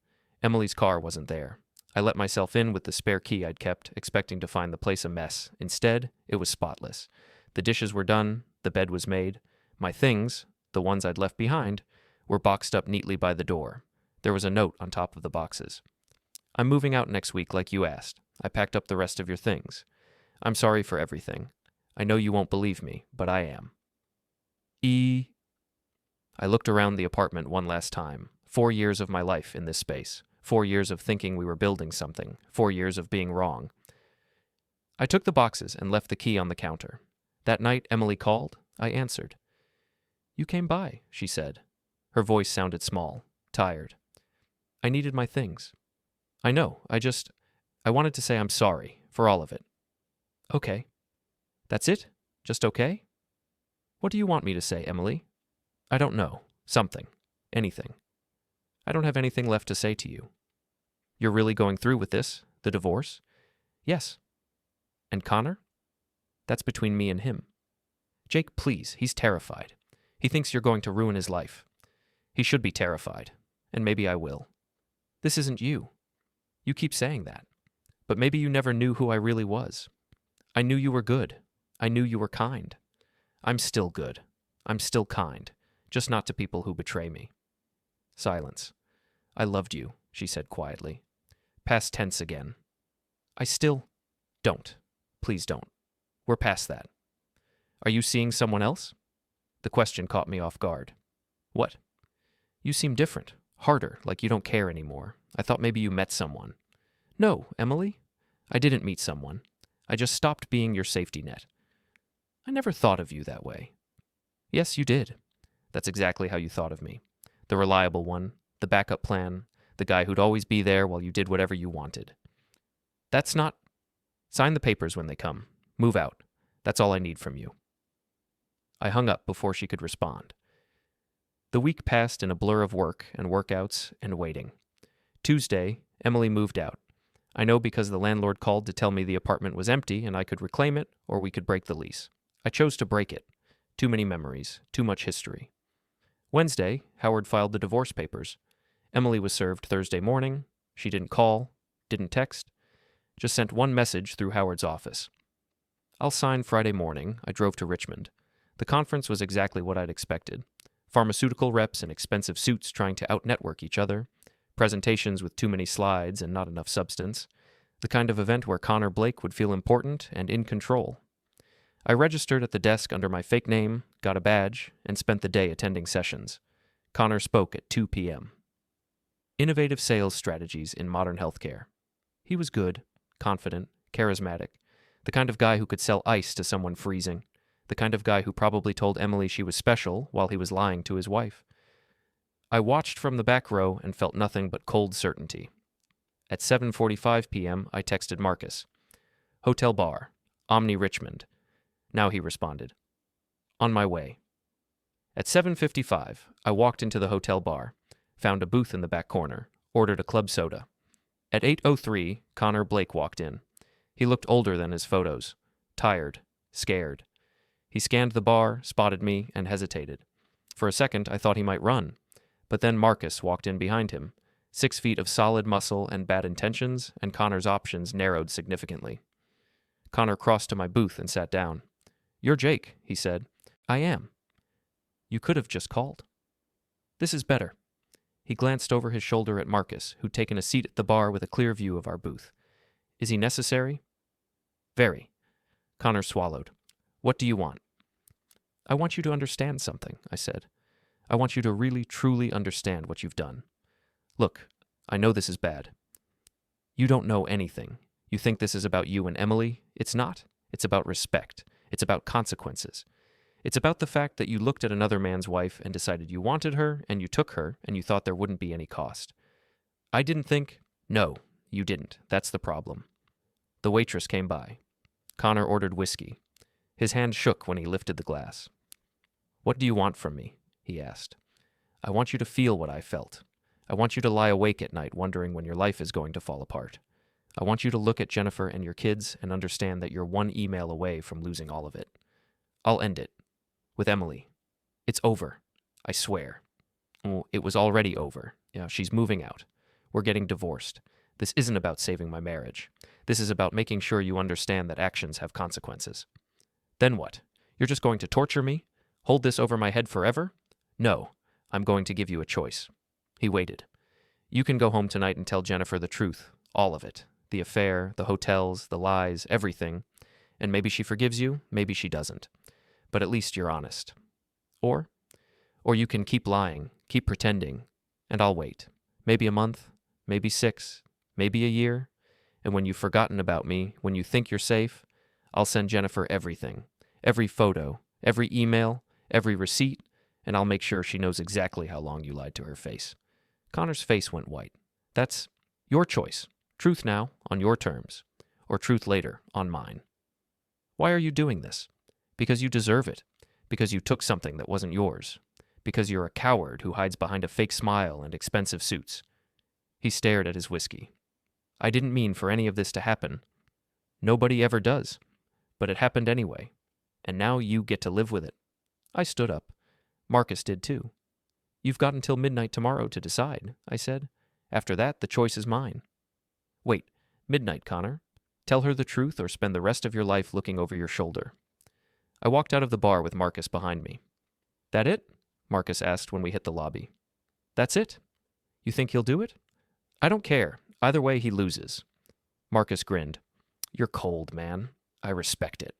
Emily's car wasn't there. I let myself in with the spare key I'd kept, expecting to find the place a mess. Instead, it was spotless. The dishes were done, the bed was made. My things, the ones I'd left behind, were boxed up neatly by the door. There was a note on top of the boxes. I'm moving out next week like you asked. I packed up the rest of your things. I'm sorry for everything. I know you won't believe me, but I am. I looked around the apartment one last time. 4 years of my life in this space. 4 years of thinking we were building something. 4 years of being wrong. I took the boxes and left the key on the counter. That night Emily called. I answered. You came by, she said. Her voice sounded small, tired. I needed my things. I know, I wanted to say I'm sorry for all of it. Okay. That's it? Just okay? What do you want me to say, Emily? I don't know. Something. Anything. I don't have anything left to say to you. You're really going through with this? The divorce? Yes. And Connor? That's between me and him. Jake, please, he's terrified. He thinks you're going to ruin his life. He should be terrified, and maybe I will. This isn't you. You keep saying that. But maybe you never knew who I really was. I knew you were good. I knew you were kind. I'm still good. I'm still kind, just not to people who betray me. Silence. I loved you, she said quietly. Past tense again. I still... Don't. Please don't. We're past that. Are you seeing someone else? The question caught me off guard. What? You seem different, harder, like you don't care anymore. I thought maybe you met someone. No, Emily. I didn't meet someone. I just stopped being your safety net. I never thought of you that way. Yes, you did. That's exactly how you thought of me. The reliable one, the backup plan, the guy who'd always be there while you did whatever you wanted. That's not... Sign the papers when they come. Move out. That's all I need from you. I hung up before she could respond. The week passed in a blur of work and workouts and waiting. Tuesday, Emily moved out. I know because the landlord called to tell me the apartment was empty and I could reclaim it or we could break the lease. I chose to break it. Too many memories, too much history. Wednesday, Howard filed the divorce papers. Emily was served Thursday morning. She didn't call, didn't text, just sent one message through Howard's office. I'll sign Friday morning. I drove to Richmond. The conference was exactly what I'd expected. Pharmaceutical reps in expensive suits trying to out-network each other. Presentations with too many slides and not enough substance. The kind of event where Connor Blake would feel important and in control. I registered at the desk under my fake name, got a badge, and spent the day attending sessions. Connor spoke at 2 p.m. Innovative sales strategies in modern healthcare. He was good, confident, charismatic, the kind of guy who could sell ice to someone freezing, the kind of guy who probably told Emily she was special while he was lying to his wife. I watched from the back row and felt nothing but cold certainty. At 7:45 p.m., I texted Marcus. Hotel bar, Omni Richmond. Now he responded. On my way. At 7:55, I walked into the hotel bar, found a booth in the back corner, ordered a club soda. At 8:03, Connor Blake walked in. He looked older than his photos, tired, scared. He scanned the bar, spotted me, and hesitated. For a second, I thought he might run. But then Marcus walked in behind him. 6 feet of solid muscle and bad intentions, and Connor's options narrowed significantly. Connor crossed to my booth and sat down. You're Jake, he said. I am. You could have just called. This is better. He glanced over his shoulder at Marcus, who'd taken a seat at the bar with a clear view of our booth. Is he necessary? Very. Connor swallowed. What do you want? I want you to understand something, I said. I want you to really, truly understand what you've done. Look, I know this is bad. You don't know anything. You think this is about you and Emily. It's not. It's about respect. It's about consequences. It's about the fact that you looked at another man's wife and decided you wanted her, and you took her, and you thought there wouldn't be any cost. I didn't think. No, you didn't. That's the problem. The waitress came by. Connor ordered whiskey. His hand shook when he lifted the glass. What do you want from me? He asked. I want you to feel what I felt. I want you to lie awake at night wondering when your life is going to fall apart. I want you to look at Jennifer and your kids and understand that you're one email away from losing all of it. I'll end it. With Emily. It's over. I swear. Well, it was already over. Yeah, she's moving out. We're getting divorced. This isn't about saving my marriage. This is about making sure you understand that actions have consequences. Then what? You're just going to torture me? Hold this over my head forever? No. I'm going to give you a choice. He waited. You can go home tonight and tell Jennifer the truth. All of it. The affair, the hotels, the lies, everything. And maybe she forgives you, maybe she doesn't. But at least you're honest. Or you can keep lying, keep pretending, and I'll wait. Maybe a month, maybe 6, maybe a year. And when you've forgotten about me, when you think you're safe, I'll send Jennifer everything. Every photo, every email, every receipt, and I'll make sure she knows exactly how long you lied to her face. Connor's face went white. That's your choice. Truth now, on your terms. Or truth later, on mine. Why are you doing this? Because you deserve it. Because you took something that wasn't yours. Because you're a coward who hides behind a fake smile and expensive suits. He stared at his whiskey. I didn't mean for any of this to happen. Nobody ever does. But it happened anyway. And now you get to live with it. I stood up. Marcus did too. You've got until midnight tomorrow to decide, I said. After that, the choice is mine. Wait, midnight, Connor. Tell her the truth or spend the rest of your life looking over your shoulder. I walked out of the bar with Marcus behind me. That it? Marcus asked when we hit the lobby. That's it? You think he'll do it? I don't care. Either way, he loses. Marcus grinned. You're cold, man. I respect it.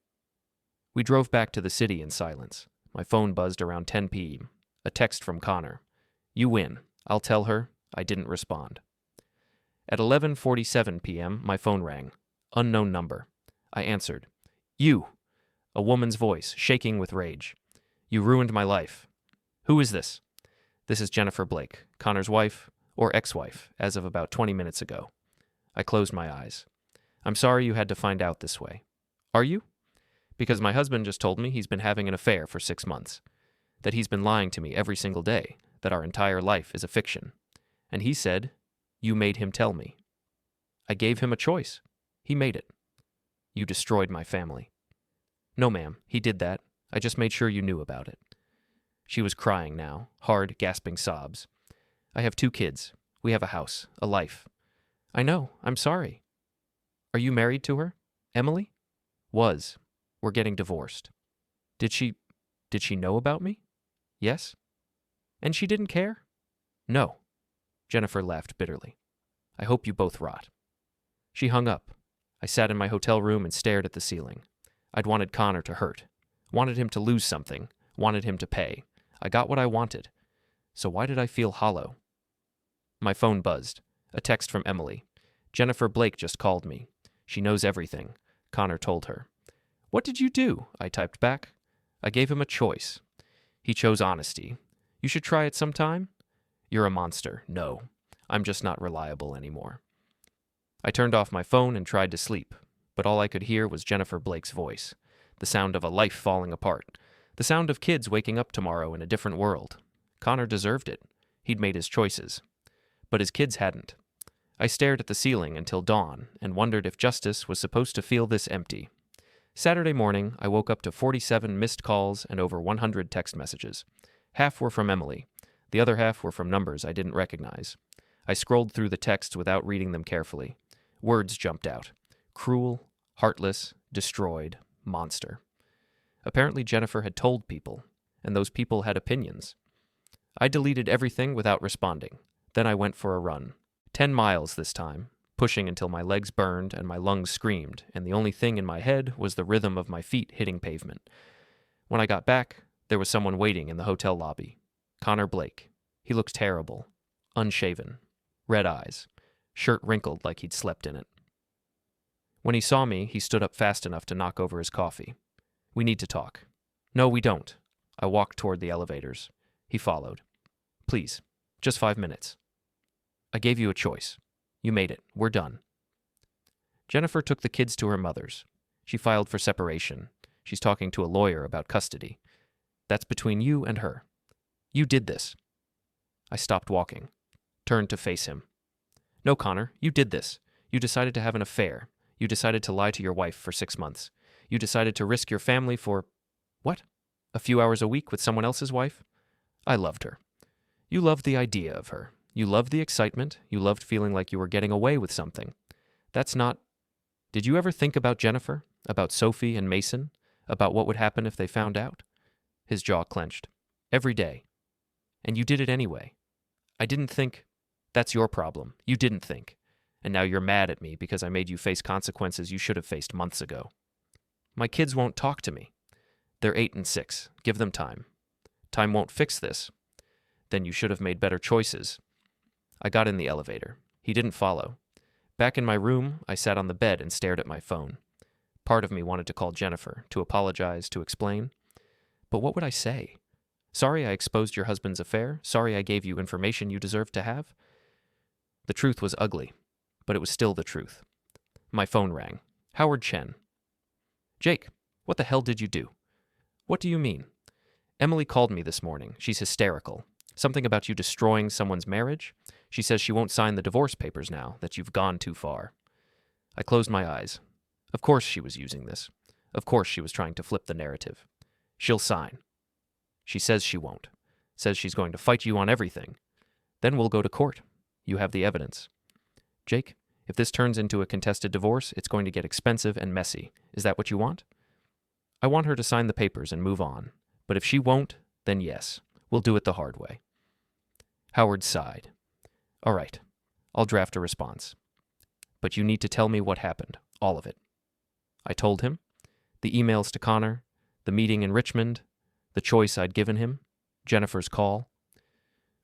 We drove back to the city in silence. My phone buzzed around 10 p.m. A text from Connor. You win. I'll tell her. I didn't respond. At 11:47 p.m., my phone rang. Unknown number. I answered. You! A woman's voice, shaking with rage. You ruined my life. Who is this? This is Jennifer Blake, Connor's wife, or ex-wife, as of about 20 minutes ago. I closed my eyes. I'm sorry you had to find out this way. Are you? Because my husband just told me he's been having an affair for 6 months. That he's been lying to me every single day. That our entire life is a fiction. And he said, you made him tell me. I gave him a choice. He made it. You destroyed my family. No, ma'am, he did that. I just made sure you knew about it. She was crying now, hard, gasping sobs. I have 2 kids. We have a house, a life. I know. I'm sorry. Are you married to her? Emily? Was. We're getting divorced. Did she know about me? Yes. And she didn't care? No. Jennifer laughed bitterly. I hope you both rot. She hung up. I sat in my hotel room and stared at the ceiling. I'd wanted Connor to hurt. Wanted him to lose something. Wanted him to pay. I got what I wanted. So why did I feel hollow? My phone buzzed. A text from Emily. Jennifer Blake just called me. She knows everything. Connor told her. What did you do? I typed back. I gave him a choice. He chose honesty. You should try it sometime. You're a monster. No. I'm just not reliable anymore. I turned off my phone and tried to sleep, but all I could hear was Jennifer Blake's voice. The sound of a life falling apart. The sound of kids waking up tomorrow in a different world. Connor deserved it. He'd made his choices. But his kids hadn't. I stared at the ceiling until dawn and wondered if justice was supposed to feel this empty. Saturday morning, I woke up to 47 missed calls and over 100 text messages. Half were from Emily. The other half were from numbers I didn't recognize. I scrolled through the texts without reading them carefully. Words jumped out. Cruel, heartless, destroyed, monster. Apparently Jennifer had told people, and those people had opinions. I deleted everything without responding. Then I went for a run. 10 miles this time, pushing until my legs burned and my lungs screamed, and the only thing in my head was the rhythm of my feet hitting pavement. When I got back, there was someone waiting in the hotel lobby. Connor Blake. He looked terrible. Unshaven. Red eyes. Shirt wrinkled like he'd slept in it. When he saw me, he stood up fast enough to knock over his coffee. "We need to talk." "No, we don't." I walked toward the elevators. He followed. "Please, just 5 minutes." "I gave you a choice. You made it. We're done." Jennifer took the kids to her mother's. She filed for separation. She's talking to a lawyer about custody. "That's between you and her. You did this." I stopped walking, turned to face him. "No, Connor, you did this. You decided to have an affair. You decided to lie to your wife for 6 months. You decided to risk your family for, what? A few hours a week with someone else's wife? I loved her. You loved the idea of her. You loved the excitement. You loved feeling like you were getting away with something. That's not... Did you ever think about Jennifer? About Sophie and Mason? About what would happen if they found out?" His jaw clenched. "Every day. And you did it anyway. I didn't think... That's your problem. You didn't think. And now you're mad at me because I made you face consequences you should have faced months ago. My kids won't talk to me. They're 8 and 6. Give them time. Time won't fix this. Then you should have made better choices." I got in the elevator. He didn't follow. Back in my room, I sat on the bed and stared at my phone. Part of me wanted to call Jennifer, to apologize, to explain. But what would I say? Sorry I exposed your husband's affair? Sorry I gave you information you deserved to have? The truth was ugly, but it was still the truth. My phone rang. Howard Chen. "Jake, what the hell did you do?" "What do you mean?" "Emily called me this morning. She's hysterical. Something about you destroying someone's marriage. She says she won't sign the divorce papers now, that you've gone too far." I closed my eyes. Of course she was using this. Of course she was trying to flip the narrative. She'll sign. She says she won't. Says she's going to fight you on everything. Then we'll go to court. You have the evidence. Jake, if this turns into a contested divorce, it's going to get expensive and messy. Is that what you want? I want her to sign the papers and move on. But if she won't, then yes, we'll do it the hard way. Howard sighed. All right, I'll draft a response. But you need to tell me what happened, all of it. I told him. The emails to Connor, the meeting in Richmond, the choice I'd given him, Jennifer's call.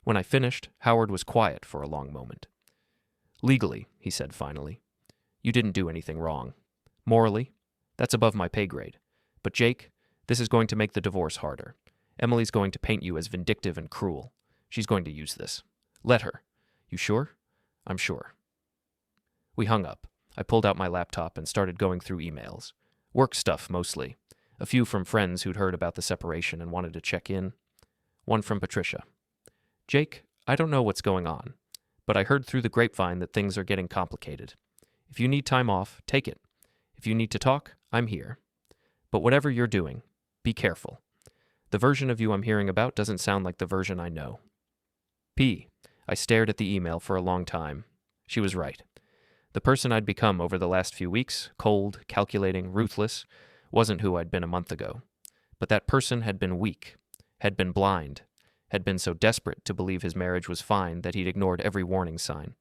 When I finished, Howard was quiet for a long moment. Legally, he said finally, you didn't do anything wrong. Morally, that's above my pay grade. But Jake, this is going to make the divorce harder. Emily's going to paint you as vindictive and cruel. She's going to use this. Let her. You sure? I'm sure. We hung up. I pulled out my laptop and started going through emails. Work stuff, mostly. A few from friends who'd heard about the separation and wanted to check in. One from Patricia. Jake, I don't know what's going on, but I heard through the grapevine that things are getting complicated. If you need time off, take it. If you need to talk, I'm here. But whatever you're doing, be careful. The version of you I'm hearing about doesn't sound like the version I know. P. I stared at the email for a long time. She was right. The person I'd become over the last few weeks, cold, calculating, ruthless, wasn't who I'd been a month ago. But that person had been weak, had been blind, had been so desperate to believe his marriage was fine that he'd ignored every warning sign.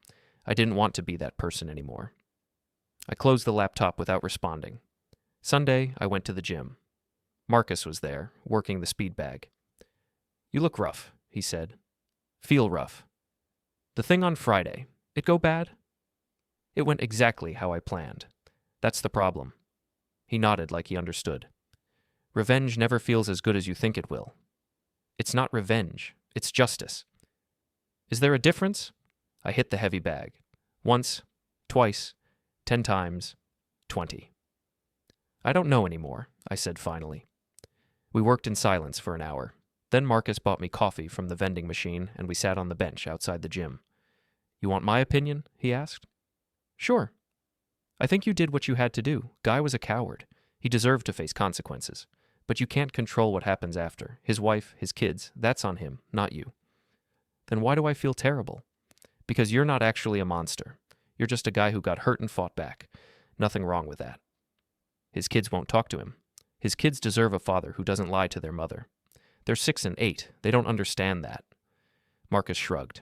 I didn't want to be that person anymore. I closed the laptop without responding. Sunday, I went to the gym. Marcus was there, working the speed bag. You look rough, he said. Feel rough. The thing on Friday, it go bad? It went exactly how I planned. That's the problem. He nodded like he understood. Revenge never feels as good as you think it will. It's not revenge. It's justice. Is there a difference? I hit the heavy bag. Once, twice, 10 times, 20. I don't know anymore, I said finally. We worked in silence for an hour. Then Marcus bought me coffee from the vending machine and we sat on the bench outside the gym. You want my opinion? He asked. Sure. I think you did what you had to do. Guy was a coward. He deserved to face consequences. But you can't control what happens after. His wife, his kids, that's on him, not you. Then why do I feel terrible? Because you're not actually a monster. You're just a guy who got hurt and fought back. Nothing wrong with that. His kids won't talk to him. His kids deserve a father who doesn't lie to their mother. They're 6 and 8. They don't understand that. Marcus shrugged.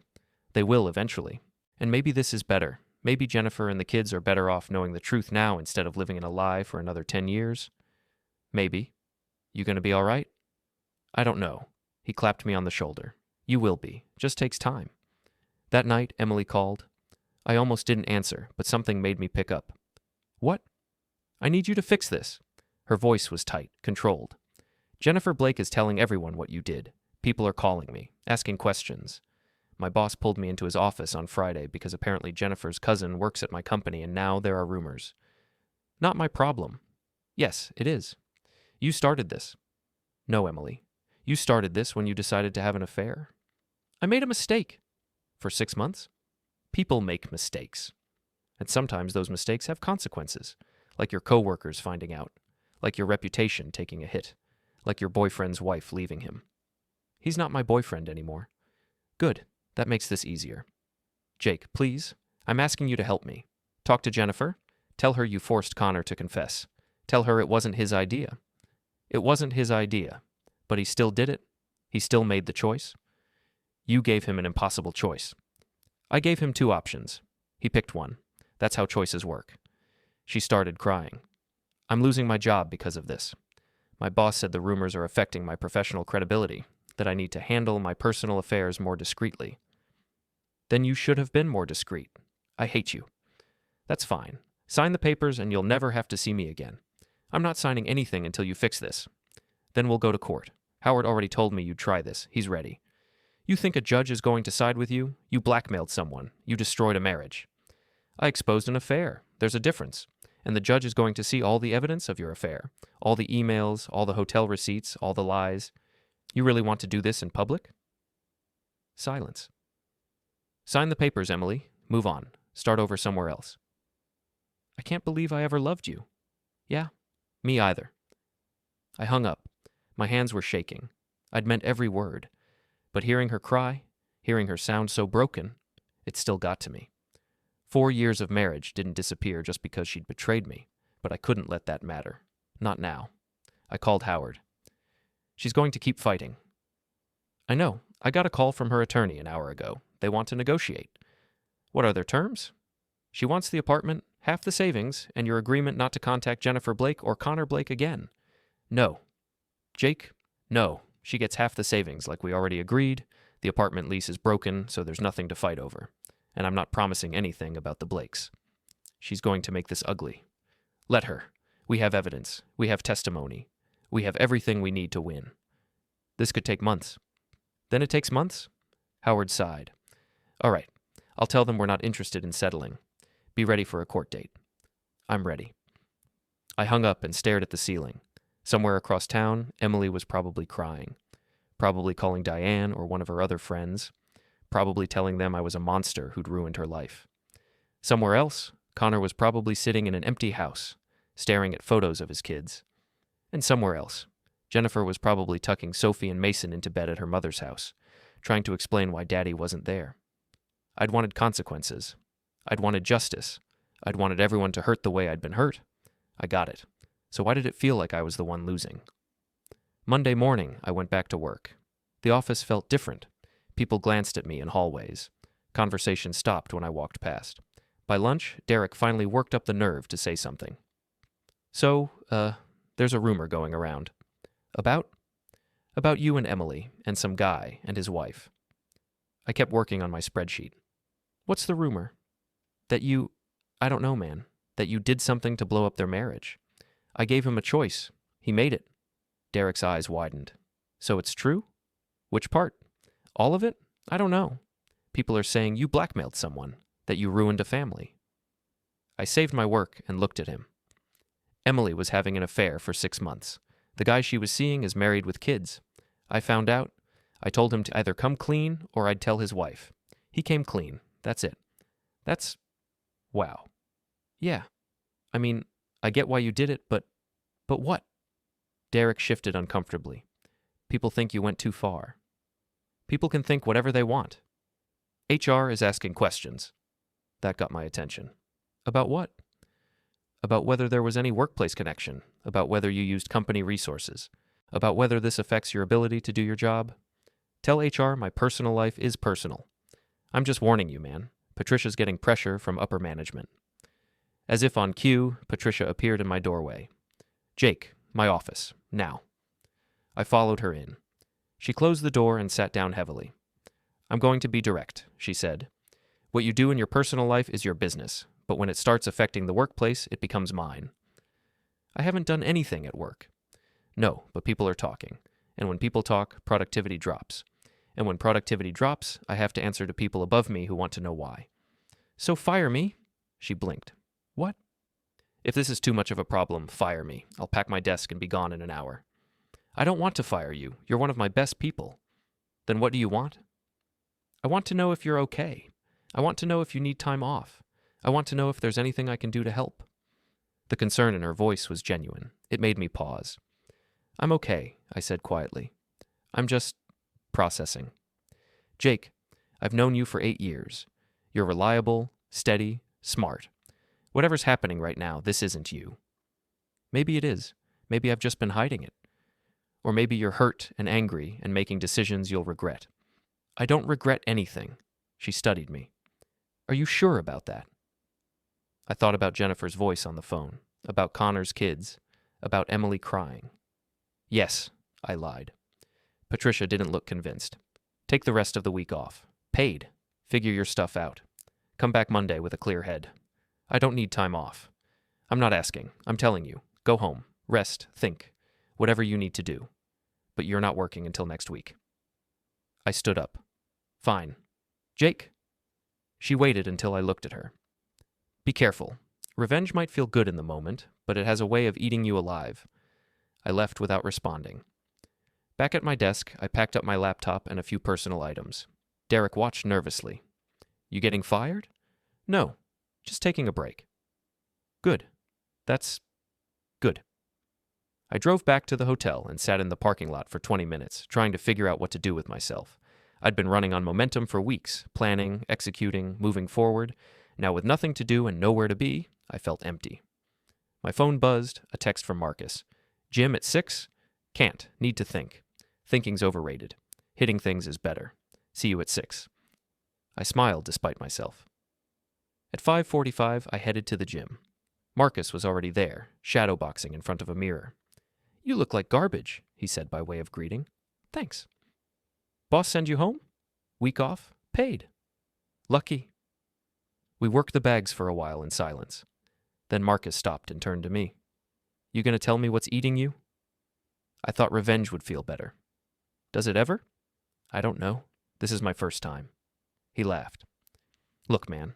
They will eventually. And maybe this is better. Maybe Jennifer and the kids are better off knowing the truth now instead of living in a lie for another 10 years. Maybe. You gonna be all right? I don't know. He clapped me on the shoulder. You will be. Just takes time. That night, Emily called. I almost didn't answer, but something made me pick up. What? I need you to fix this. Her voice was tight, controlled. Jennifer Blake is telling everyone what you did. People are calling me, asking questions. My boss pulled me into his office on Friday because apparently Jennifer's cousin works at my company and now there are rumors. Not my problem. Yes, it is. You started this. No, Emily. You started this when you decided to have an affair. I made a mistake. For 6 months? People make mistakes. And sometimes those mistakes have consequences, like your coworkers finding out, like your reputation taking a hit, like your boyfriend's wife leaving him. He's not my boyfriend anymore. Good. That makes this easier. Jake, please, I'm asking you to help me. Talk to Jennifer. Tell her you forced Connor to confess. Tell her it wasn't his idea. It wasn't his idea, but he still did it. He still made the choice. You gave him an impossible choice. I gave him 2 options. He picked one. That's how choices work. She started crying. I'm losing my job because of this. My boss said the rumors are affecting my professional credibility, that I need to handle my personal affairs more discreetly. Then you should have been more discreet. I hate you. That's fine. Sign the papers and you'll never have to see me again. I'm not signing anything until you fix this. Then we'll go to court. Howard already told me you'd try this. He's ready. You think a judge is going to side with you? You blackmailed someone. You destroyed a marriage. I exposed an affair. There's a difference. And the judge is going to see all the evidence of your affair. All the emails, all the hotel receipts, all the lies. You really want to do this in public? Silence. Sign the papers, Emily. Move on. Start over somewhere else. I can't believe I ever loved you. Yeah, me either. I hung up. My hands were shaking. I'd meant every word. But hearing her cry, hearing her sound so broken, it still got to me. 4 years of marriage didn't disappear just because she'd betrayed me, but I couldn't let that matter. Not now. I called Howard. She's going to keep fighting. I know. I got a call from her attorney an hour ago. They want to negotiate. What are their terms? She wants the apartment, half the savings, and your agreement not to contact Jennifer Blake or Connor Blake again. No. Jake, no. She gets half the savings like we already agreed. The apartment lease is broken, so there's nothing to fight over. And I'm not promising anything about the Blakes. She's going to make this ugly. Let her. We have evidence. We have testimony. We have everything we need to win. This could take months. Then it takes months? Howard sighed. All right. I'll tell them we're not interested in settling. Be ready for a court date. I'm ready. I hung up and stared at the ceiling. Somewhere across town, Emily was probably crying. Probably calling Diane or one of her other friends. Probably telling them I was a monster who'd ruined her life. Somewhere else, Connor was probably sitting in an empty house, staring at photos of his kids. And somewhere else, Jennifer was probably tucking Sophie and Mason into bed at her mother's house, trying to explain why Daddy wasn't there. I'd wanted consequences. I'd wanted justice. I'd wanted everyone to hurt the way I'd been hurt. I got it. So why did it feel like I was the one losing? Monday morning, I went back to work. The office felt different. People glanced at me in hallways. Conversation stopped when I walked past. By lunch, Derek finally worked up the nerve to say something. So, there's a rumor going around. About? About you and Emily, and some guy, and his wife. I kept working on my spreadsheet. What's the rumor? That you... I don't know, man. That you did something to blow up their marriage. I gave him a choice. He made it. Derek's eyes widened. So it's true? Which part? All of it? I don't know. People are saying you blackmailed someone, that you ruined a family. I saved my work and looked at him. Emily was having an affair for 6 months. The guy she was seeing is married with kids. I found out. I told him to either come clean or I'd tell his wife. He came clean. That's it. That's... wow. Yeah. I mean, I get why you did it, but what? Derek shifted uncomfortably. People think you went too far. People can think whatever they want. HR is asking questions. That got my attention. About what? About whether there was any workplace connection, about whether you used company resources, about whether this affects your ability to do your job. Tell HR my personal life is personal. I'm just warning you, man. Patricia's getting pressure from upper management. As if on cue, Patricia appeared in my doorway. Jake, my office, now. I followed her in. She closed the door and sat down heavily. I'm going to be direct, she said. What you do in your personal life is your business, but when it starts affecting the workplace, it becomes mine. I haven't done anything at work. No, but people are talking. And when people talk, productivity drops. And when productivity drops, I have to answer to people above me who want to know why. So fire me. She blinked. What? If this is too much of a problem, fire me. I'll pack my desk and be gone in an hour. I don't want to fire you. You're one of my best people. Then what do you want? I want to know if you're okay. I want to know if you need time off. I want to know if there's anything I can do to help. The concern in her voice was genuine. It made me pause. I'm okay, I said quietly. I'm just processing. Jake, I've known you for 8 years. You're reliable, steady, smart. Whatever's happening right now, this isn't you. Maybe it is. Maybe I've just been hiding it. Or maybe you're hurt and angry and making decisions you'll regret. I don't regret anything. She studied me. Are you sure about that? I thought about Jennifer's voice on the phone, about Connor's kids, about Emily crying. Yes, I lied. Patricia didn't look convinced. Take the rest of the week off. Paid. Figure your stuff out. Come back Monday with a clear head. I don't need time off. I'm not asking. I'm telling you. Go home. Rest. Think. Whatever you need to do. But you're not working until next week. I stood up. Fine. Jake? She waited until I looked at her. Be careful. Revenge might feel good in the moment, but it has a way of eating you alive. I left without responding. Back at my desk, I packed up my laptop and a few personal items. Derek watched nervously. You getting fired? No, just taking a break. Good. That's good. I drove back to the hotel and sat in the parking lot for 20 minutes, trying to figure out what to do with myself. I'd been running on momentum for weeks, planning, executing, moving forward. Now with nothing to do and nowhere to be, I felt empty. My phone buzzed, a text from Marcus. Gym at 6? Can't. Need to think. Thinking's overrated. Hitting things is better. See you at 6. I smiled despite myself. At 5:45, I headed to the gym. Marcus was already there, shadowboxing in front of a mirror. You look like garbage, he said by way of greeting. Thanks. Boss send you home? Week off? Paid. Lucky. We worked the bags for a while in silence. Then Marcus stopped and turned to me. You gonna tell me what's eating you? I thought revenge would feel better. Does it ever? I don't know. This is my first time. He laughed. Look, man,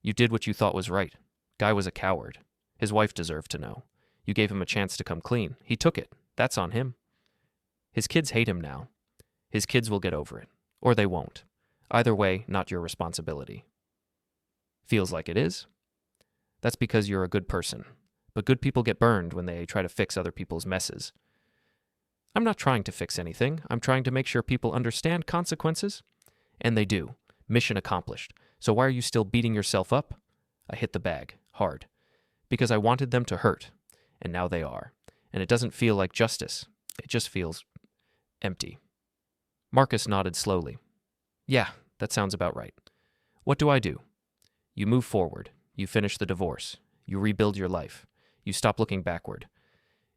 you did what you thought was right. Guy was a coward. His wife deserved to know. You gave him a chance to come clean. He took it. That's on him. His kids hate him now. His kids will get over it. Or they won't. Either way, not your responsibility. Feels like it is? That's because you're a good person. But good people get burned when they try to fix other people's messes. I'm not trying to fix anything. I'm trying to make sure people understand consequences. And they do. Mission accomplished. So why are you still beating yourself up? I hit the bag, hard. Because I wanted them to hurt. And now they are. And it doesn't feel like justice. It just feels empty. Marcus nodded slowly. Yeah, that sounds about right. What do I do? You move forward. You finish the divorce. You rebuild your life. You stop looking backward.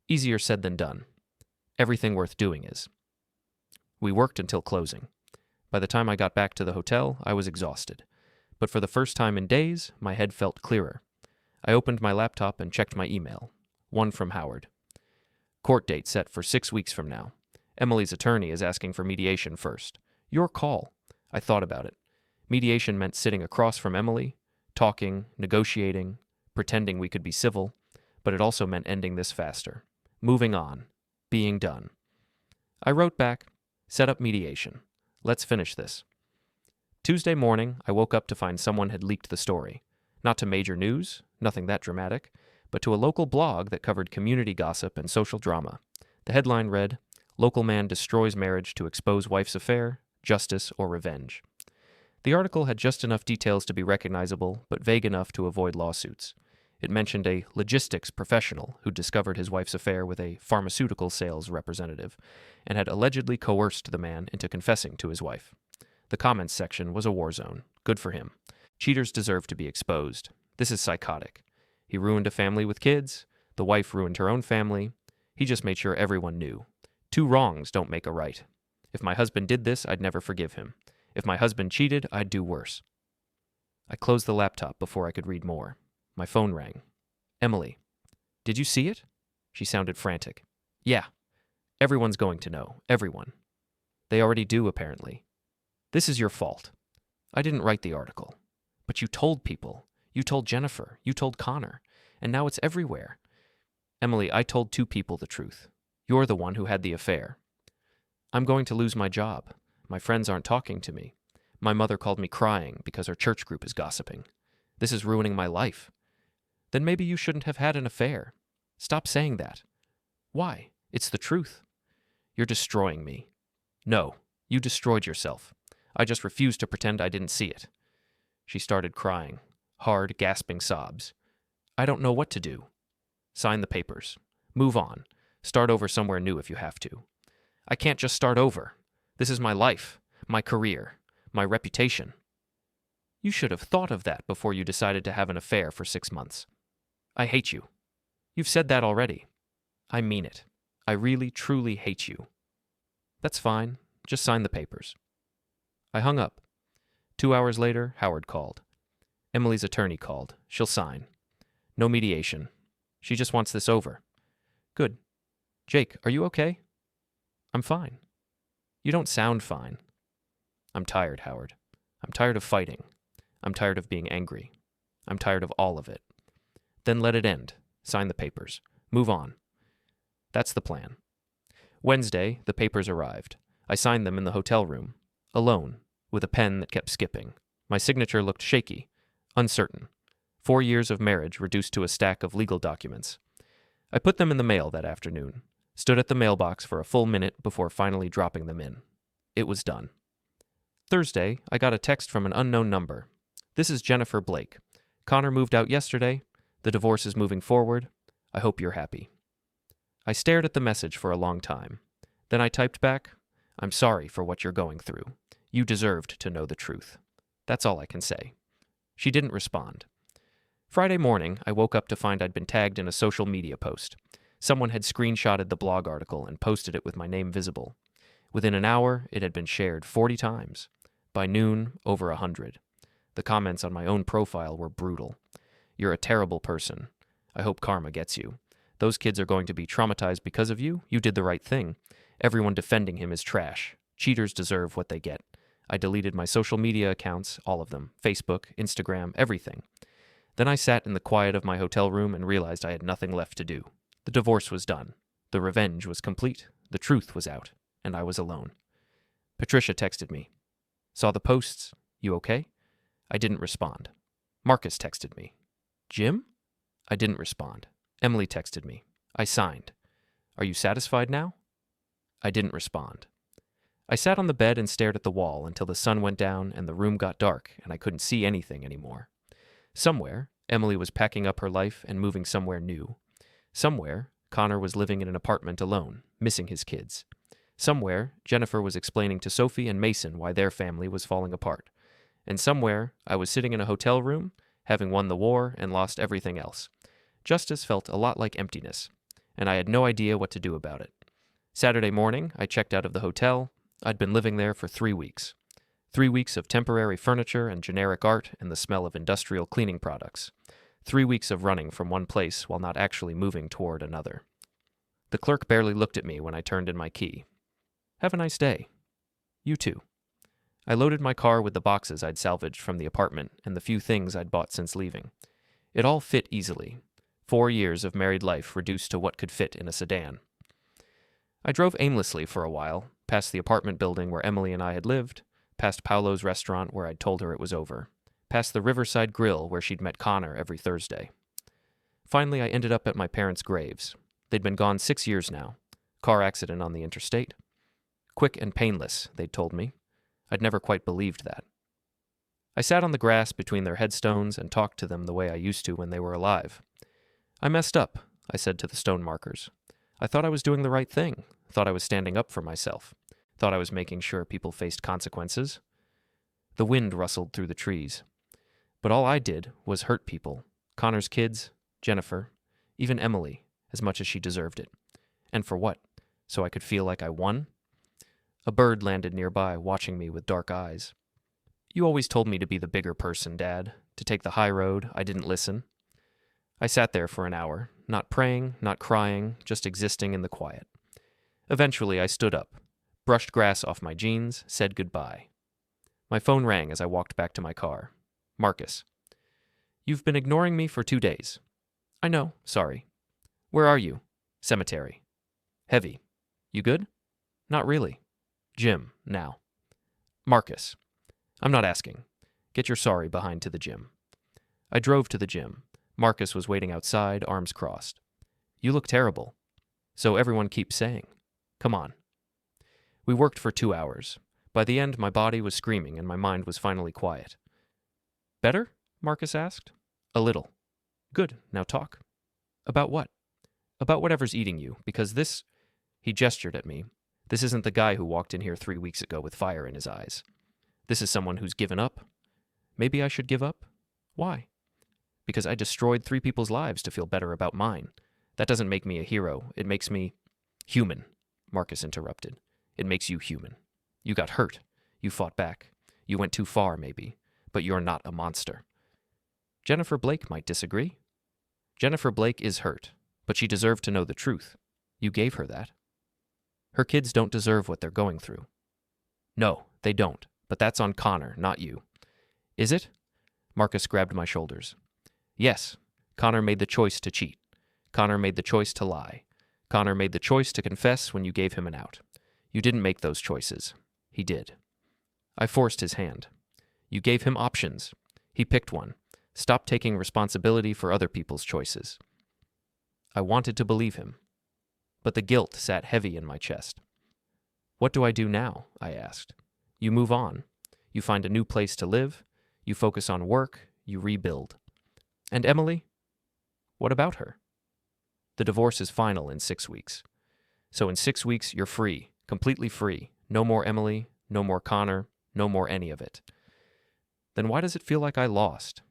Easier said than done. Everything worth doing is. We worked until closing. By the time I got back to the hotel, I was exhausted. But for the first time in days, my head felt clearer. I opened my laptop and checked my email. One from Howard. Court date set for 6 weeks from now. Emily's attorney is asking for mediation first. Your call. I thought about it. Mediation meant sitting across from Emily, talking, negotiating, pretending we could be civil, but it also meant ending this faster. Moving on. Being done. I wrote back, set up mediation. Let's finish this. Tuesday morning, I woke up to find someone had leaked the story. Not to major news, nothing that dramatic, but to a local blog that covered community gossip and social drama. The headline read, Local man destroys marriage to expose wife's affair, justice or revenge. The article had just enough details to be recognizable, but vague enough to avoid lawsuits. It mentioned a logistics professional who discovered his wife's affair with a pharmaceutical sales representative and had allegedly coerced the man into confessing to his wife. The comments section was a war zone. Good for him. Cheaters deserve to be exposed. This is psychotic. He ruined a family with kids. The wife ruined her own family. He just made sure everyone knew. Two wrongs don't make a right. If my husband did this, I'd never forgive him. If my husband cheated, I'd do worse. I closed the laptop before I could read more. My phone rang. Emily. Did you see it? She sounded frantic. Yeah. Everyone's going to know. Everyone. They already do, apparently. This is your fault. I didn't write the article. But you told people. You told Jennifer. You told Connor. And now it's everywhere. Emily, I told two people the truth. You're the one who had the affair. I'm going to lose my job. My friends aren't talking to me. My mother called me crying because our church group is gossiping. This is ruining my life. Then maybe you shouldn't have had an affair. Stop saying that. Why? It's the truth. You're destroying me. No, you destroyed yourself. I just refuse to pretend I didn't see it. She started crying, hard, gasping sobs. I don't know what to do. Sign the papers. Move on. Start over somewhere new if you have to. I can't just start over. This is my life, my career, my reputation. You should have thought of that before you decided to have an affair for 6 months. I hate you. You've said that already. I mean it. I really, truly hate you. That's fine. Just sign the papers. I hung up. 2 hours later, Howard called. Emily's attorney called. She'll sign. No mediation. She just wants this over. Good. Jake, are you okay? I'm fine. You don't sound fine. I'm tired, Howard. I'm tired of fighting. I'm tired of being angry. I'm tired of all of it. Then let it end. Sign the papers. Move on. That's the plan. Wednesday, the papers arrived. I signed them in the hotel room, alone, with a pen that kept skipping. My signature looked shaky, uncertain. 4 years of marriage reduced to a stack of legal documents. I put them in the mail that afternoon, stood at the mailbox for a full minute before finally dropping them in. It was done. Thursday, I got a text from an unknown number. This is Jennifer Blake. Connor moved out yesterday. The divorce is moving forward. I hope you're happy. I stared at the message for a long time. Then I typed back, I'm sorry for what you're going through. You deserved to know the truth. That's all I can say. She didn't respond. Friday morning, I woke up to find I'd been tagged in a social media post. Someone had screenshotted the blog article and posted it with my name visible. Within an hour, it had been shared 40 times. By noon, over 100. The comments on my own profile were brutal. You're a terrible person. I hope karma gets you. Those kids are going to be traumatized because of you. You did the right thing. Everyone defending him is trash. Cheaters deserve what they get. I deleted my social media accounts, all of them. Facebook, Instagram, everything. Then I sat in the quiet of my hotel room and realized I had nothing left to do. The divorce was done. The revenge was complete. The truth was out. And I was alone. Patricia texted me. Saw the posts. You okay? I didn't respond. Marcus texted me. Jim? I didn't respond. Emily texted me. I signed. Are you satisfied now? I didn't respond. I sat on the bed and stared at the wall until the sun went down and the room got dark and I couldn't see anything anymore. Somewhere, Emily was packing up her life and moving somewhere new. Somewhere, Connor was living in an apartment alone, missing his kids. Somewhere, Jennifer was explaining to Sophie and Mason why their family was falling apart. And somewhere, I was sitting in a hotel room, having won the war and lost everything else. Justice felt a lot like emptiness, and I had no idea what to do about it. Saturday morning, I checked out of the hotel. I'd been living there for 3 weeks. 3 weeks of temporary furniture and generic art and the smell of industrial cleaning products. 3 weeks of running from one place while not actually moving toward another. The clerk barely looked at me when I turned in my key. Have a nice day. You too. I loaded my car with the boxes I'd salvaged from the apartment and the few things I'd bought since leaving. It all fit easily. 4 years of married life reduced to what could fit in a sedan. I drove aimlessly for a while, past the apartment building where Emily and I had lived, past Paolo's restaurant where I'd told her it was over, past the Riverside Grill where she'd met Connor every Thursday. Finally, I ended up at my parents' graves. They'd been gone 6 years now. Car accident on the interstate. Quick and painless, they'd told me. I'd never quite believed that. I sat on the grass between their headstones and talked to them the way I used to when they were alive. I messed up, I said to the stone markers. I thought I was doing the right thing, thought I was standing up for myself, thought I was making sure people faced consequences. The wind rustled through the trees. But all I did was hurt people, Connor's kids, Jennifer, even Emily, as much as she deserved it. And for what? So I could feel like I won? A bird landed nearby, watching me with dark eyes. You always told me to be the bigger person, Dad, to take the high road. I didn't listen. I sat there for an hour, not praying, not crying, just existing in the quiet. Eventually, I stood up, brushed grass off my jeans, said goodbye. My phone rang as I walked back to my car. Marcus. You've been ignoring me for 2 days. I know, sorry. Where are you? Cemetery. Heavy. You good? Not really. Gym, now. Marcus. I'm not asking. Get your sorry behind to the gym. I drove to the gym. Marcus was waiting outside, arms crossed. You look terrible. So everyone keeps saying. Come on. We worked for 2 hours. By the end, my body was screaming and my mind was finally quiet. Better? Marcus asked. A little. Good, now talk. About what? About whatever's eating you, because this... He gestured at me. This isn't the guy who walked in here 3 weeks ago with fire in his eyes. This is someone who's given up. Maybe I should give up? Why? Because I destroyed 3 people's lives to feel better about mine. That doesn't make me a hero. It makes me... Human, Marcus interrupted. It makes you human. You got hurt. You fought back. You went too far, maybe. But you're not a monster. Jennifer Blake might disagree. Jennifer Blake is hurt, but she deserved to know the truth. You gave her that. Her kids don't deserve what they're going through. No, they don't, but that's on Connor, not you. Is it? Marcus grabbed my shoulders. Yes, Connor made the choice to cheat. Connor made the choice to lie. Connor made the choice to confess when you gave him an out. You didn't make those choices. He did. I forced his hand. You gave him options. He picked one. Stop taking responsibility for other people's choices. I wanted to believe him, but the guilt sat heavy in my chest. What do I do now? I asked. You move on. You find a new place to live. You focus on work. You rebuild. And Emily? What about her? The divorce is final in 6 weeks. So in 6 weeks, you're free, completely free. No more Emily, no more Connor, no more any of it. Then why does it feel like I lost?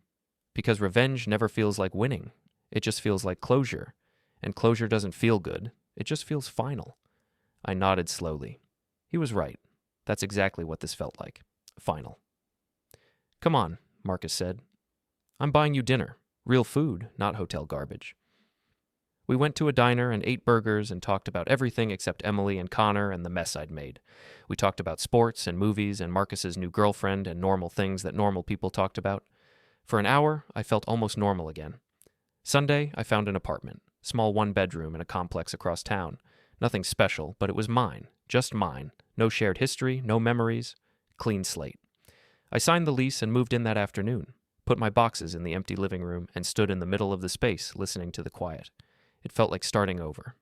Because revenge never feels like winning. It just feels like closure. And closure doesn't feel good. It just feels final. I nodded slowly. He was right. That's exactly what this felt like. Final. Come on, Marcus said. I'm buying you dinner. Real food, not hotel garbage. We went to a diner and ate burgers and talked about everything except Emily and Connor and the mess I'd made. We talked about sports and movies and Marcus's new girlfriend and normal things that normal people talked about. For an hour, I felt almost normal again. Sunday, I found an apartment, small 1-bedroom in a complex across town. Nothing special, but it was mine, just mine. No shared history, no memories, clean slate. I signed the lease and moved in that afternoon, put my boxes in the empty living room, and stood in the middle of the space listening to the quiet. It felt like starting over.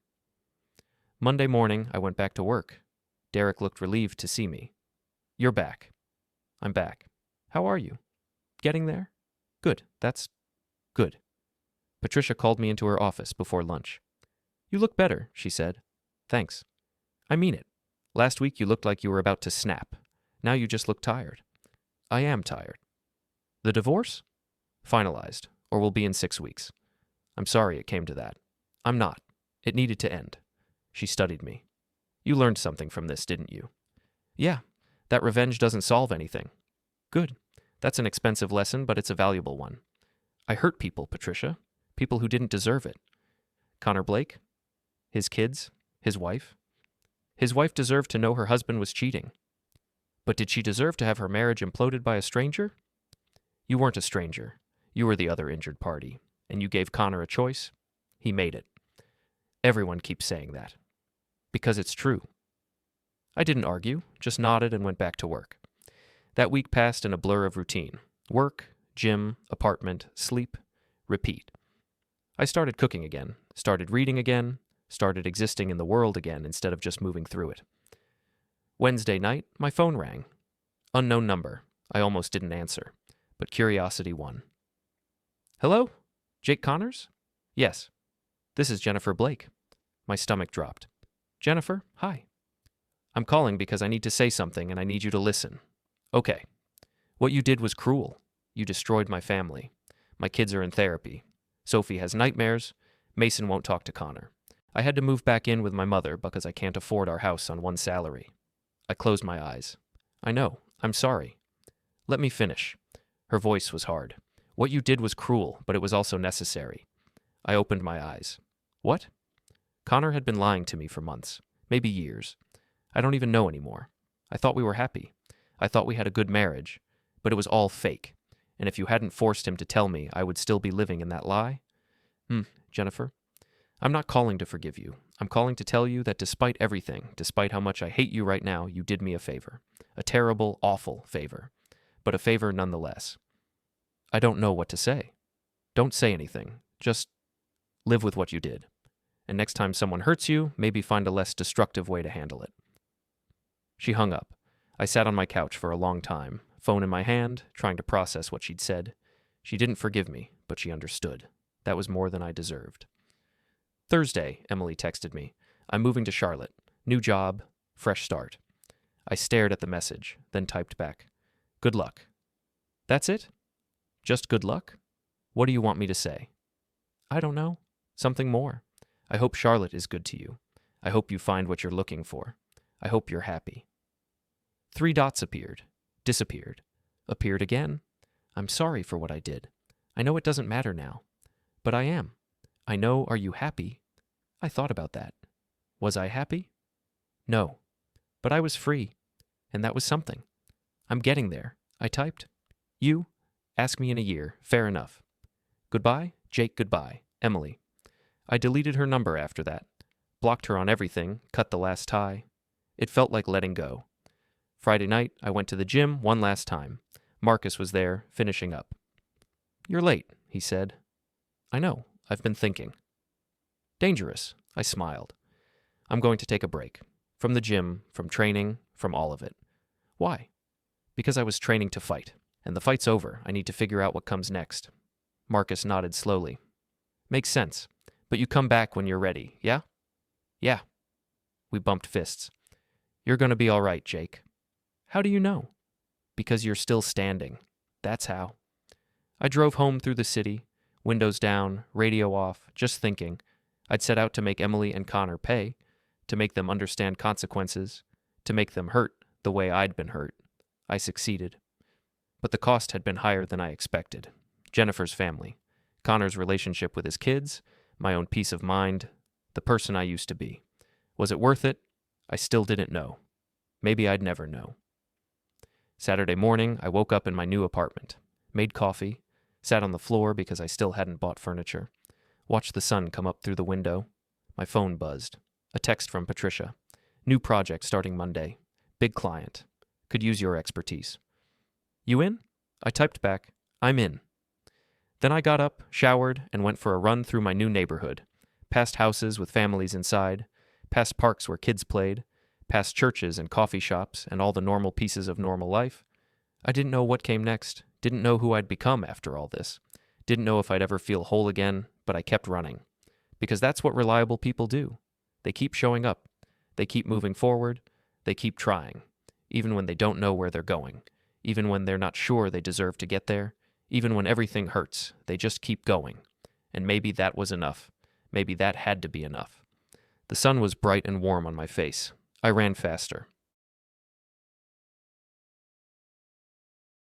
Monday morning, I went back to work. Derek looked relieved to see me. You're back. I'm back. How are you? Getting there? Good. That's good. Patricia called me into her office before lunch. You look better, she said. Thanks. I mean it. Last week you looked like you were about to snap. Now you just look tired. I am tired. The divorce? Finalized, or will be in 6 weeks. I'm sorry it came to that. I'm not. It needed to end. She studied me. You learned something from this, didn't you? Yeah. That revenge doesn't solve anything. Good. That's an expensive lesson, but it's a valuable one. I hurt people, Patricia. People who didn't deserve it. Connor Blake? His kids? His wife? His wife deserved to know her husband was cheating. But did she deserve to have her marriage imploded by a stranger? You weren't a stranger. You were the other injured party. And you gave Connor a choice. He made it. Everyone keeps saying that. Because it's true. I didn't argue, just nodded and went back to work. That week passed in a blur of routine. Work, gym, apartment, sleep, repeat. I started cooking again, started reading again, started existing in the world again instead of just moving through it. Wednesday night, my phone rang. Unknown number. I almost didn't answer. but curiosity won. Hello? Jake Connors? Yes. This is Jennifer Blake. My stomach dropped. Jennifer, hi. I'm calling because I need to say something and I need you to listen. Okay. What you did was cruel. You destroyed my family. My kids are in therapy. Sophie has nightmares. Mason won't talk to Connor. I had to move back in with my mother because I can't afford our house on one salary. I closed my eyes. I know. I'm sorry. Let me finish. Her voice was hard. What you did was cruel, but it was also necessary. I opened my eyes. What? Connor had been lying to me for months, maybe years. I don't even know anymore. I thought we were happy. I thought we had a good marriage, but it was all fake. And if you hadn't forced him to tell me, I would still be living in that lie? Jennifer, I'm not calling to forgive you. I'm calling to tell you that despite everything, despite how much I hate you right now, you did me a favor. A terrible, awful favor. But a favor nonetheless. I don't know what to say. Don't say anything. Just live with what you did. And next time someone hurts you, maybe find a less destructive way to handle it. She hung up. I sat on my couch for a long time, phone in my hand, trying to process what she'd said. She didn't forgive me, but she understood. That was more than I deserved. Thursday, Emily texted me. I'm moving to Charlotte. New job, fresh start. I stared at the message, then typed back. Good luck. That's it? Just good luck? What do you want me to say? I don't know. Something more. I hope Charlotte is good to you. I hope you find what you're looking for. I hope you're happy. 3 dots appeared, disappeared, appeared again. I'm sorry for what I did. I know it doesn't matter now, but I am. I know, are you happy? I thought about that. Was I happy? No, but I was free, and that was something. I'm getting there. I typed. You? Ask me in a year. Fair enough. Goodbye, Jake, goodbye. Emily. I deleted her number after that. Blocked her on everything, cut the last tie. It felt like letting go. Friday night, I went to the gym one last time. Marcus was there, finishing up. You're late, he said. I know. I've been thinking. Dangerous. I smiled. I'm going to take a break. From the gym, from training, from all of it. Why? Because I was training to fight. And the fight's over. I need to figure out what comes next. Marcus nodded slowly. Makes sense. But you come back when you're ready, yeah? Yeah. We bumped fists. You're going to be all right, Jake. How do you know? Because you're still standing. That's how. I drove home through the city, windows down, radio off, just thinking. I'd set out to make Emily and Connor pay, to make them understand consequences, to make them hurt the way I'd been hurt. I succeeded. But the cost had been higher than I expected. Jennifer's family, Connor's relationship with his kids, my own peace of mind, the person I used to be. Was it worth it? I still didn't know. Maybe I'd never know. Saturday morning, I woke up in my new apartment, made coffee, sat on the floor because I still hadn't bought furniture, watched the sun come up through the window. My phone buzzed. A text from Patricia. New project starting Monday. Big client. Could use your expertise. You in? I typed back, I'm in. Then I got up, showered, and went for a run through my new neighborhood, past houses with families inside, past parks where kids played, past churches and coffee shops and all the normal pieces of normal life. I didn't know what came next, didn't know who I'd become after all this, didn't know if I'd ever feel whole again, but I kept running. Because that's what reliable people do. They keep showing up. They keep moving forward. They keep trying, even when they don't know where they're going, even when they're not sure they deserve to get there, even when everything hurts. They just keep going. And maybe that was enough. Maybe that had to be enough. The sun was bright and warm on my face. I ran faster.